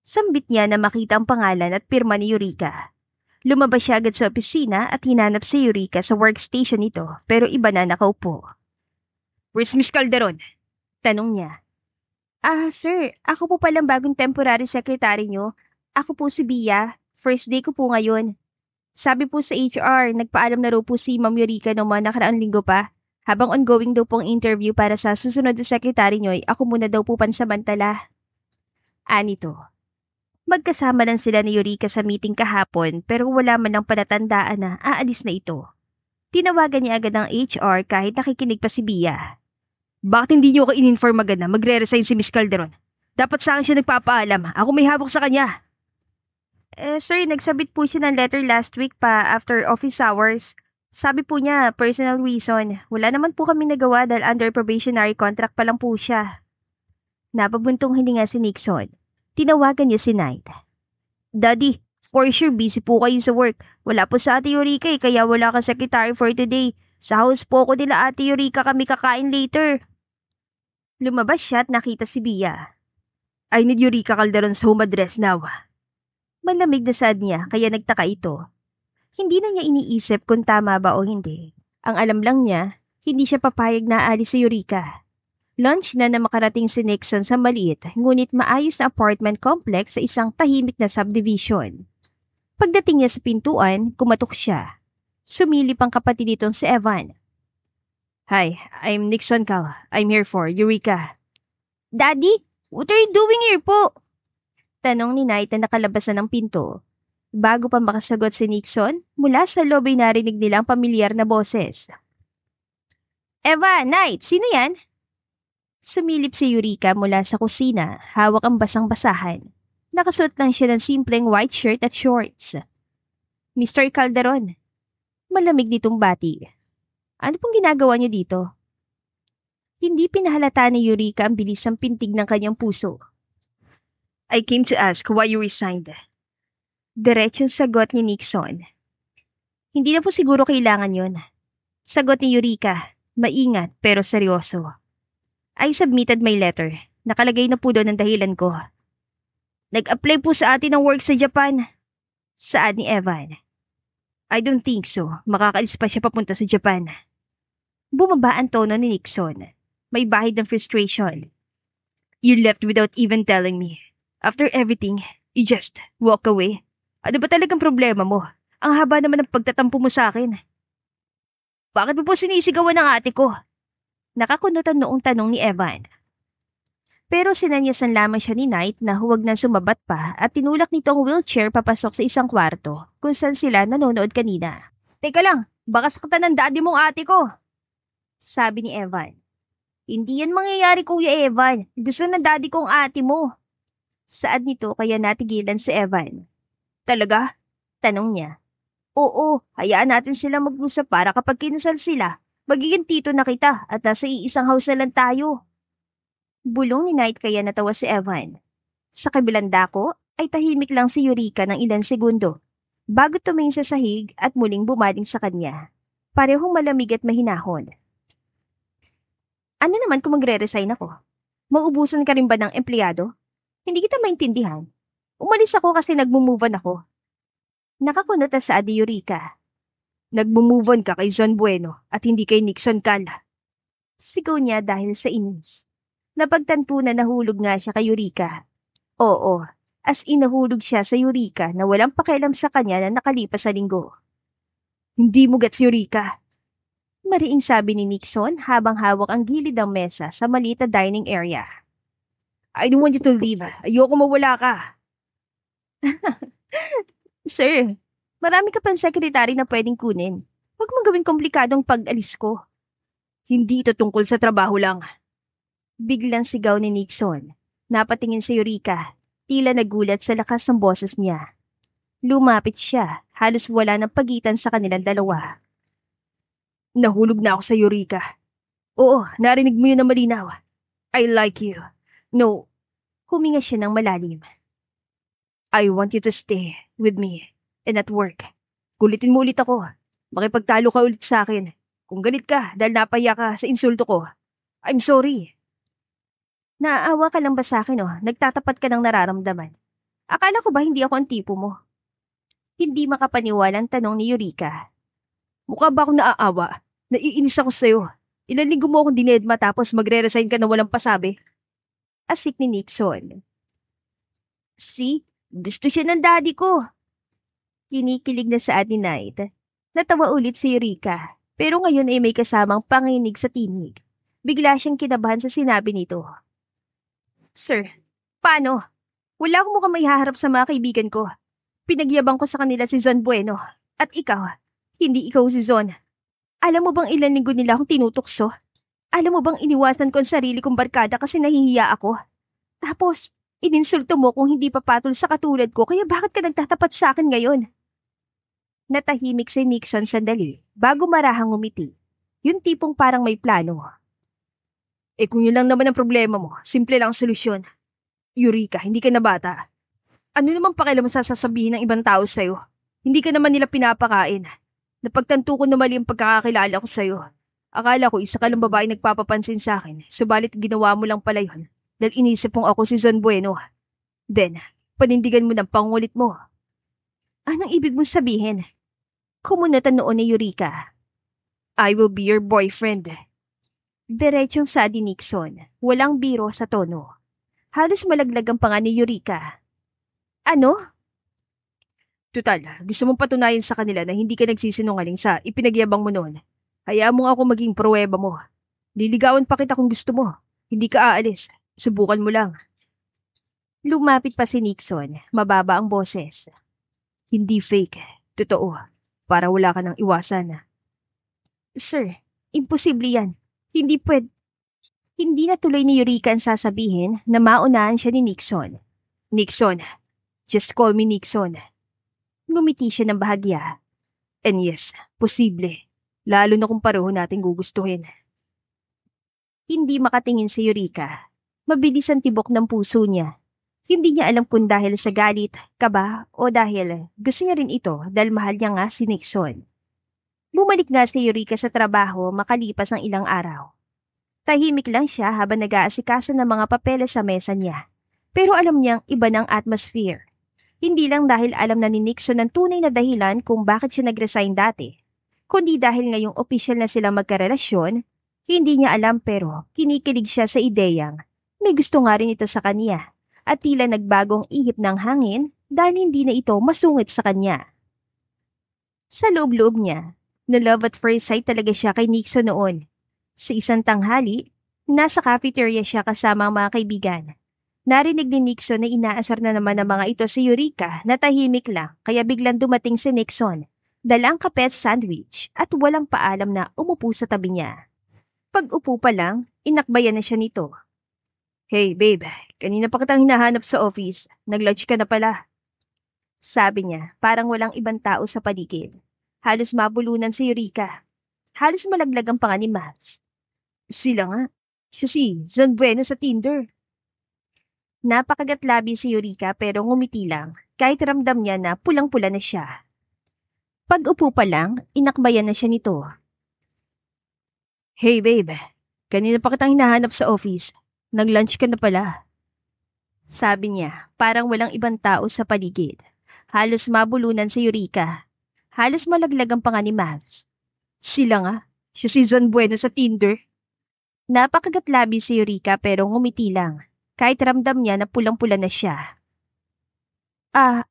Sambit niya na makita ang pangalan at pirma ni Eureka. Lumabas siya agad sa opisina at hinanap si Eureka sa workstation nito pero iba na nakaupo. Where's Miss Calderon? Tanong niya. Sir, ako po palang bagong temporary secretary niyo. Ako po si Bia. First day ko po ngayon. Sabi po sa HR, nagpaalam na raw po si Ma'am Eureka noong mga nakaraang linggo pa. Habang ongoing daw pong interview para sa susunod na secretary niyo, ako muna daw po pansamantala. Anito. Magkasama lang sila ni Eureka sa meeting kahapon pero wala man lang palatandaan na aalis na ito. Tinawagan niya agad ang HR kahit nakikinig pa si Bia. Bakit hindi niyo ako in-inform agad na magre-resign si Miss Calderon? Dapat sa akin siya nagpapaalam. Ako may hawak sa kanya. Sir, nagsabit po siya ng letter last week pa after office hours. Sabi po niya, personal reason. Wala naman po kami nagawa dahil under probationary contract pa lang po siya. Napabuntong hininga si Nixon. Tinawagan niya si Knight. Daddy, for sure busy po kayo sa work. Wala po sa Ate Eureka kaya wala kang secretary for today. Sa house po ko nila Ate Eureka kami kakain later. Lumabas siya at nakita si Bia. I need Eureka Calderon's home address now. Malamig na sad niya kaya nagtaka ito. Hindi na niya iniisip kung tama ba o hindi. Ang alam lang niya, hindi siya papayag na aalis si Eureka. Lunch na makarating si Nixon sa maliit ngunit maayos na apartment complex sa isang tahimik na subdivision. Pagdating niya sa pintuan, kumatok siya. Sumilip ang kapatid nitong si Evan. Hi, I'm Nixon Cal. I'm here for Eureka. Daddy, what are you doing here po? Tanong ni Knight na nakalabas na ng pinto. Bago pa makasagot si Nixon, mula sa loob ay narinig nilang pamilyar na boses. Eva, Knight, sino yan? Sumilip si Eureka mula sa kusina, hawak ang basang-basahan. Nakasuot lang siya ng simpleng white shirt at shorts. Mr. Calderon. Malamig nitong bati. Ano pong ginagawa niyo dito? Hindi pinahalata ni Eureka ang bilis ng pintig ng kanyang puso. I came to ask why you resigned. Diretsong sagot ni Nixon. Hindi na po siguro kailangan yon. Sagot ni Eureka, maingat pero seryoso. I submitted my letter. Nakalagay na po doon ang dahilan ko. Nag-apply po sa atin ng work sa Japan. Saad ni Evan. I don't think so. Makakaalis pa siya papunta sa Japan. Bumaba ang tono ni Nixon. May bahid ng frustration. You left without even telling me. After everything, you just walk away. Ano ba talagang problema mo? Ang haba naman ng pagtatampo mo sa akin. Bakit mo po sinisigawan ng ate ko? Nakakunutan noong tanong ni Evan. Pero sinanyasan lamang siya ni Knight na huwag nang sumabat pa at tinulak nito ang wheelchair papasok sa isang kwarto kung saan sila nanonood kanina. Teka lang, baka saktan ng daddy mong ate ko. Sabi ni Evan. Hindi yan mangyayari Kuya Evan. Gusto ng daddy kong ate mo. Saad nito kaya natigilan si Evan. Talaga? Tanong niya. Oo, hayaan natin sila mag-usap para kapag kinasal sila, magiging tito na kita at nasa iisang house na lang tayo. Bulong ni Knight kaya natawa si Evan. Sa kabilang dako ay tahimik lang si Eureka ng ilang segundo bago tumingin sa sahig at muling bumaling sa kanya. Parehong malamig at mahinahon. Ano naman kung magre-resign ako? Maubusan ka rin ba ng empleyado? Hindi kita maintindihan. Umalis ako kasi nagmo-move on ako. Nakakunot sa Adi Eureka. Nagmo-move on ka kay Zon Bueno at hindi kay Nixon Cal. Sigaw niya dahil sa inis. Napagtanto na nahulog nga siya kay Eureka. Oo, as in nahulog siya sa Eureka na walang pakialam sa kanya na nakalipas sa linggo. Hindi mo gets, Eureka. Mariing sabi ni Nixon habang hawak ang gilid ng mesa sa maliit na dining area. I don't want you to leave. Ayoko mawala ka. Sir, marami ka pang sekretary na pwedeng kunin. Huwag mong gawing komplikadong pag-alis ko. Hindi ito tungkol sa trabaho lang. Biglang sigaw ni Nixon. Napatingin si Eureka. Tila nagulat sa lakas ng boses niya. Lumapit siya. Halos wala ng pagitan sa kanilang dalawa. Nahulog na ako sa Eureka. Oo, narinig mo yun na malinaw. I like you. No, huminga siya ng malalim. I want you to stay with me and at work. Kulitin mo ulit ako. Makipagtalo ka ulit sa akin. Kung galit ka dahil napaya ka sa insulto ko, I'm sorry. Naaawa ka lang ba sa akin Nagtatapat ka ng nararamdaman. Akala ko ba hindi ako ang tipo mo? Hindi makapaniwalang tanong ni Eureka. Mukha ba akong naaawa? Naiinis ako sa'yo. Ilang linggo mo akong dinedma tapos magre-resign ka na walang pasabi. Asik ni Nixon. See? Gusto siya ng daddy ko. Kinikilig na sa ni Knight. Natawa ulit si Eureka, pero ngayon ay may kasamang panginig sa tinig. Bigla siyang kinabahan sa sinabi nito. Sir, paano? Wala akong mukhang maihaharap sa mga kaibigan ko. Pinagyabang ko sa kanila si Zon Bueno. At ikaw, hindi ikaw si Zon. Alam mo bang ilang linggo nila akong tinutokso? Alam mo bang iniwasan ko ang sarili kong barkada kasi nahihiya ako? Tapos, ininsulto mo kung hindi papatol sa katulad ko kaya bakit ka nagtatapat sa akin ngayon? Natahimik si Nixon sandali bago marahang umiti. Yung tipong parang may plano. Kung yun lang naman ang problema mo, simple lang ang solusyon. Eureka, hindi ka na bata. Ano naman pakialam mo sa sasabihin ng ibang tao sa'yo? Hindi ka naman nila pinapakain. Napagtanto ko na mali ang pagkakakilala ko sa'yo. Akala ko isa ka lang babae nagpapapansin sa akin, subalit ginawa mo lang pala yun dahil inisip mong ako si Zon Bueno. Then, panindigan mo ng pangulit mo. Anong ibig mong sabihin? Kumunatan noon ni Eureka. I will be your boyfriend. Diretsong sabi ni Nixon, walang biro sa tono. Halos malaglag ang panga ni Eureka. Ano? Tutal, gusto mong patunayan sa kanila na hindi ka nagsisinungaling sa ipinagyabang mo noon. Hayaan mo ako maging pruweba mo. Liligawan pa kita kung gusto mo. Hindi ka aalis. Subukan mo lang. Lumapit pa si Nixon. Mababa ang boses. Hindi fake. Totoo. Para wala ka nang iwasan. Sir, imposible yan. Hindi pwede. Hindi na tuloy ni Eureka ang sasabihin na maunahan siya ni Nixon. Nixon. Just call me Nixon. Ngumiti siya ng bahagya. And yes, posible. Lalo na kung pareho nating gugustuhin. Hindi makatingin si Eureka. Mabilis ang tibok ng puso niya. Hindi niya alam kung dahil sa galit, kaba, o dahil gusto niya rin ito dahil mahal niya nga si Nixon. Bumalik nga si Eureka sa trabaho makalipas ang ilang araw. Tahimik lang siya habang nag-aasikaso ng mga papeles sa mesa niya. Pero alam niyang iba ng atmosphere. Hindi lang dahil alam na ni Nixon ang tunay na dahilan kung bakit siya nag-resign dati, kundi dahil ngayong opisyal na silang magkarelasyon, hindi niya alam pero kinikilig siya sa ideyang may gusto nga rin ito sa kanya at tila nagbagong ihip ng hangin dahil hindi na ito masungit sa kanya. Sa loob-loob niya, na love at first sight talaga siya kay Nixon noon. Sa isang tanghali, nasa cafeteria siya kasama ang mga kaibigan. Narinig ni Nixon na inaasar na naman ng mga ito si Eureka na tahimik lang kaya biglang dumating si Nixon, dalang kape at sandwich at walang paalam na umupo sa tabi niya. Pag-upo pa lang, inakbayan na siya nito. Hey babe, kanina pa kitang hinahanap sa office, nag-lunch ka na pala. Sabi niya, parang walang ibang tao sa paligid. Halos mabulunan si Eureka. Halos malaglag ang panga ni Mavs. Sila nga, siya si Zon Bueno sa Tinder. Napakagatlabi si Eureka pero ngumiti lang kahit ramdam niya na pulang-pula na siya. Pag-upo pa lang, inakbayan na siya nito. Hey babe, kanina pa kitang hinahanap sa office. Nag-lunch ka na pala. Sabi niya, parang walang ibang tao sa paligid. Halos mabulunan si Eureka. Halos malaglag ang panga ni Mavs. Sila nga, siya si Zon Bueno sa Tinder. Napakagatlabi si Eureka pero ngumiti lang, kahit ramdam niya na pulang-pula na siya.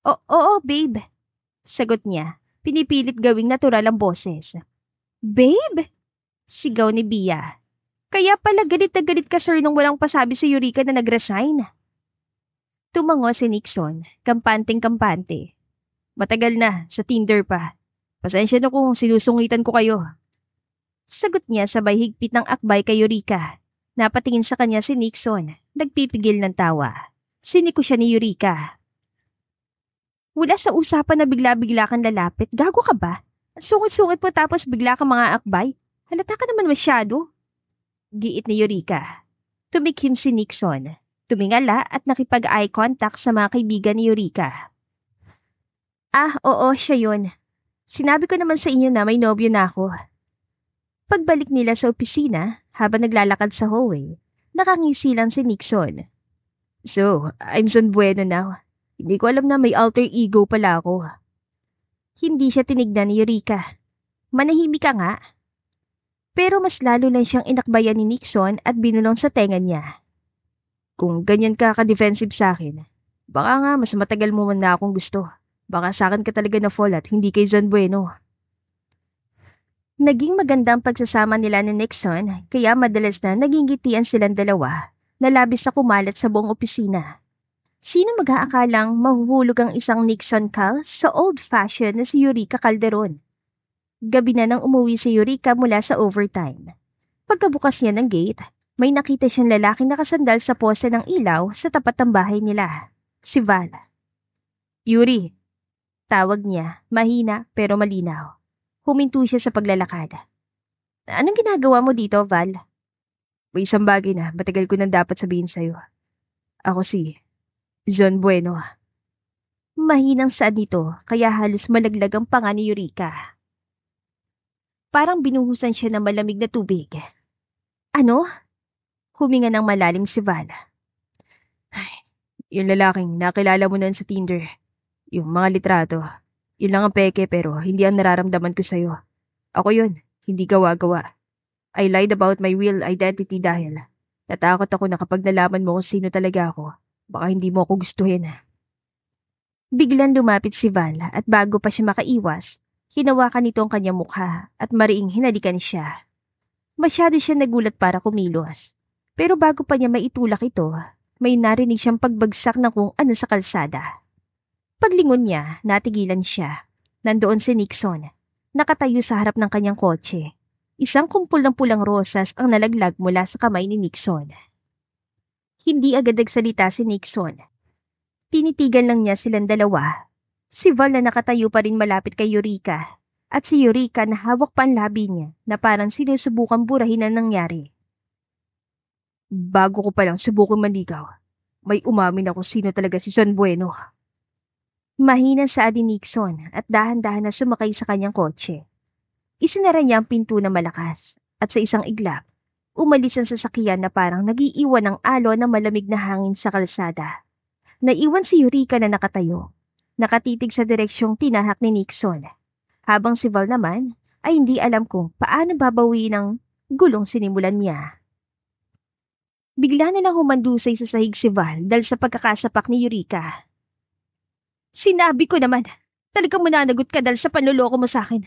Oo, babe. Sagot niya, pinipilit gawing natural ang boses. Babe? Sigaw ni Bia. Kaya pala galit na galit ka sir nung walang pasabi si Eureka na nag-resign. Tumango si Nixon, kampanteng-kampante. Matagal na, sa Tinder pa. Pasensya na kung sinusungitan ko kayo. Sagot niya sabay higpit ng akbay kay Eureka. Napatingin sa kanya si Nixon, nagpipigil ng tawa. Siniko siya ni Eureka. Wala sa usapan na bigla-bigla kang lalapit, gago ka ba? Sungit-sungit mo tapos bigla kang mga akbay? Halata ka naman masyado. Giit ni Eureka. Tumikhim si Nixon. Tumingala at nakipag-eye contact sa mga kaibigan ni Eureka. Oo, siya yun. Sinabi ko naman sa inyo na may nobyo na ako. Pagbalik nila sa opisina, habang naglalakad sa hallway, nakangisi lang si Nixon. So, I'm Son Bueno now. Hindi ko alam na may alter ego pala ako. Hindi siya tinignan ni Eureka. Manahimik ka nga. Pero mas lalo lang siyang inakbayan ni Nixon at binulong sa tenga niya. Kung ganyan ka ka-defensive sa akin, baka nga mas matagal mo man na akong gusto. Baka sa akin ka talaga na-fall at hindi kay Son Bueno. Naging magandang pagsasama nila ni Nixon kaya madalas na nagingitian silang dalawa na labis na kumalat sa buong opisina. Sino mag-aakalang mahuhulog ang isang Nixon call sa old-fashioned na si Eureka Calderon? Gabi na nang umuwi si Eureka mula sa overtime. Pagkabukas niya ng gate, may nakita siyang lalaking nakasandal sa poste ng ilaw sa tapat ng bahay nila, si Val. Yuri, tawag niya, mahina pero malinaw. Huminto siya sa paglalakad. Anong ginagawa mo dito, Val? May isang bagay na matagal ko nang dapat sabihin sa'yo. Ako si Son Bueno. Mahinang saad nito kaya halos malaglag ang panga ni Eureka. Parang binuhusan siya ng malamig na tubig. Ano? Huminga ng malalim si Val. Yung lalaking nakilala mo noon sa Tinder. Yung mga litrato. Yun lang ang peke pero hindi ang nararamdaman ko sa'yo. Ako yun, hindi gawa-gawa. I lied about my real identity dahil natakot ako na kapag nalaman mo kung sino talaga ako, baka hindi mo ako gustuhin. Biglang lumapit si Val at bago pa siya makaiwas, hinawakan nito ang kanyang mukha at mariing hinalikan siya. Masyado siya nagulat para kumilos. Pero bago pa niya maitulak ito, may narinig siyang pagbagsak ng kung ano sa kalsada. Paglingon niya, natigilan siya. Nandoon si Nixon, nakatayo sa harap ng kanyang kotse. Isang kumpol ng pulang rosas ang nalaglag mula sa kamay ni Nixon. Hindi agad nagsalita si Nixon. Tinitigan lang niya silang dalawa. Si Val na nakatayo pa rin malapit kay Eureka at si Eureka na hawak pa ang labi niya na parang sinusubukan burahin ang nangyari. Bago ko palang subukang manligaw, may umamin ako sino talaga si Son Bueno. Mahina sa ni Nixon at dahan-dahan na sumakay sa kanyang kotse. Isinara niya ang pinto na malakas at sa isang iglap, umalis ang sasakyan na parang nag-iiwan ng alon ng malamig na hangin sa kalsada. Naiwan si Eureka na nakatayo, nakatitig sa direksyong tinahak ni Nixon, habang si Val naman ay hindi alam kung paano babawiin ang gulong sinimulan niya. Bigla na lang humandusay sa sahig si Val dahil sa pagkakasapak ni Eureka. Sinabi ko naman, talagang mananagot ka dahil sa panloloko mo sa akin.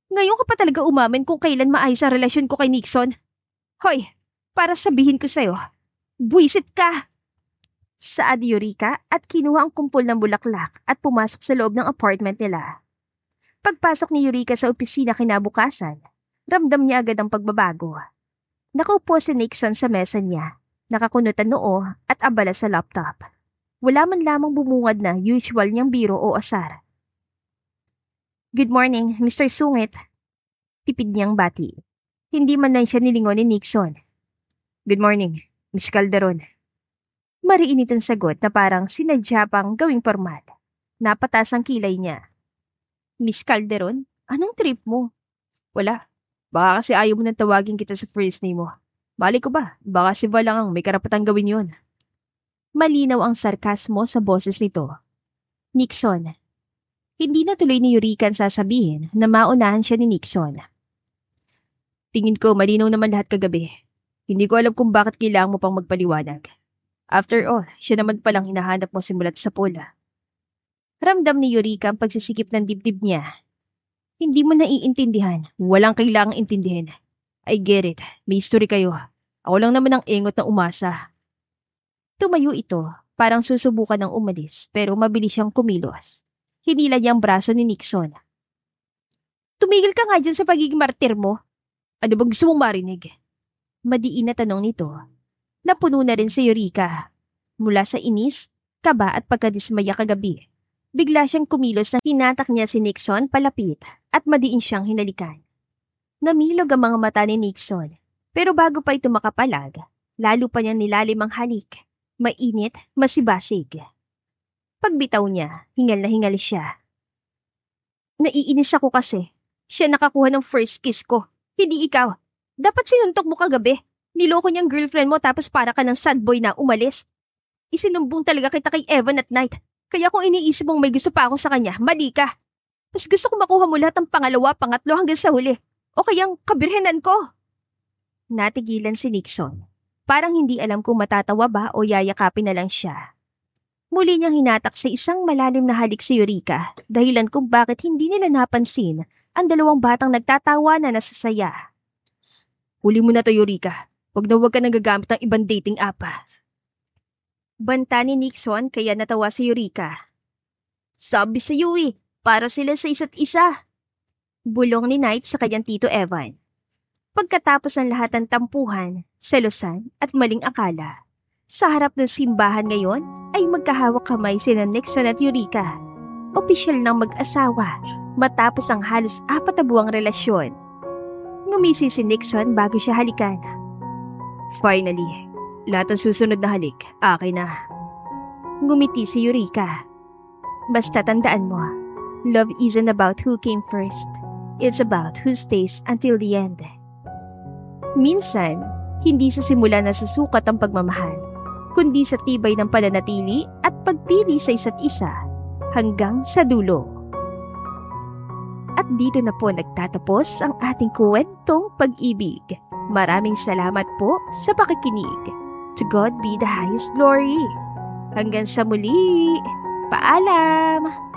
Ngayon ka pa talaga umamin kung kailan maayos ang relasyon ko kay Nixon. Hoy, para sabihin ko sa'yo, buwisit ka! Saad ni Eureka at kinuha ang kumpol ng bulaklak at pumasok sa loob ng apartment nila. Pagpasok ni Eureka sa opisina kinabukasan, ramdam niya agad ang pagbabago. Nakaupo si Nixon sa mesa niya, nakakunot ang noo at abala sa laptop. Wala man lamang bumungad na usual niyang biro o asar. Good morning, Mr. Sungit. Tipid niyang bati. Hindi man lang siya nilingon ni Nixon. Good morning, Miss Calderon. Mariinit ang sagot na parang sinadya pang gawing formal. Napataas ang kilay niya. Miss Calderon, anong trip mo? Wala. Baka kasi ayaw mo nang tawagin kita sa first name mo. Mali ko ba? Baka si Val lang ang may karapatang gawin yon. Malinaw ang sarkasmo sa boses nito. Nixon. Hindi na tuloy ni Eureka sasabihin na maunahan siya ni Nixon. Tingin ko malinaw naman lahat kagabi. Hindi ko alam kung bakit kailangan mo pang magpaliwanag. After all, siya naman palang hinahanap mo simulat sa pula. Ramdam ni Eureka ang pagsisikip ng dibdib niya. Hindi mo naiintindihan. Walang kailangang intindihin. I get it. May history kayo. Ako lang naman ang engot na umasa. Tumayo ito, parang susubukan ng umalis pero mabilis siyang kumilos. Hinila niya ang braso ni Nixon. Tumigil ka nga dyan sa pagiging martir mo. Ano bang gusto mong marinig? Madiin na tanong nito. Napuno na rin si Eureka. Mula sa inis, kaba at pagkadismaya kagabi. Bigla siyang kumilos na hinatak niya si Nixon palapit at madiin siyang hinalikan. Namilog ang mga mata ni Nixon, pero bago pa ito makapalag, lalo pa niyang nilalim ang halik. Mainit, masibasig. Pagbitaw niya, hingal na hingal siya. Naiinis ako kasi. Siya nakakuha ng first kiss ko. Hindi ikaw. Dapat sinuntok mo kagabi. Niloko niyang girlfriend mo tapos para ka ng sad boy na umalis. Isinumbong talaga kita kay Evan at night. Kaya kung iniisip mong may gusto pa ako sa kanya, mali ka. Mas gusto ko makuha mo lahat ng pangalawa, pangatlo hanggang sa huli. O kayang kabirhenan ko. Natigilan si Nixon. Parang hindi alam kung matatawa ba o yayakapin na lang siya. Muli niyang hinatak sa isang malalim na halik si Eureka, dahilan kung bakit hindi nila napansin ang dalawang batang nagtatawa na nasasaya. Huli mo na to, Eureka. Huwag ka nagagamit ng ibang dating app. Banta ni Nixon kaya natawa si Eureka. Sabi sa iyo para sila sa isa't isa. Bulong ni Knight sa kanyang tito Evan. Pagkatapos ng lahat ng tampuhan, selosan at maling akala, sa harap ng simbahan ngayon ay magkahawak kamay sina Nixon at Eureka. Opisyal ng mag-asawa matapos ang halos 4 na buwang relasyon. Ngumisi si Nixon bago siya halikan. Finally, lahat ng susunod na halik, akin na. Ngumiti si Eureka. Basta tandaan mo, love isn't about who came first. It's about who stays until the end. Minsan, hindi sa simula nasusukat ang pagmamahal, kundi sa tibay ng pananatili at pagpili sa isa't isa hanggang sa dulo. At dito na po nagtatapos ang ating kwentong pag-ibig. Maraming salamat po sa pakikinig. To God be the highest glory. Hanggang sa muli. Paalam!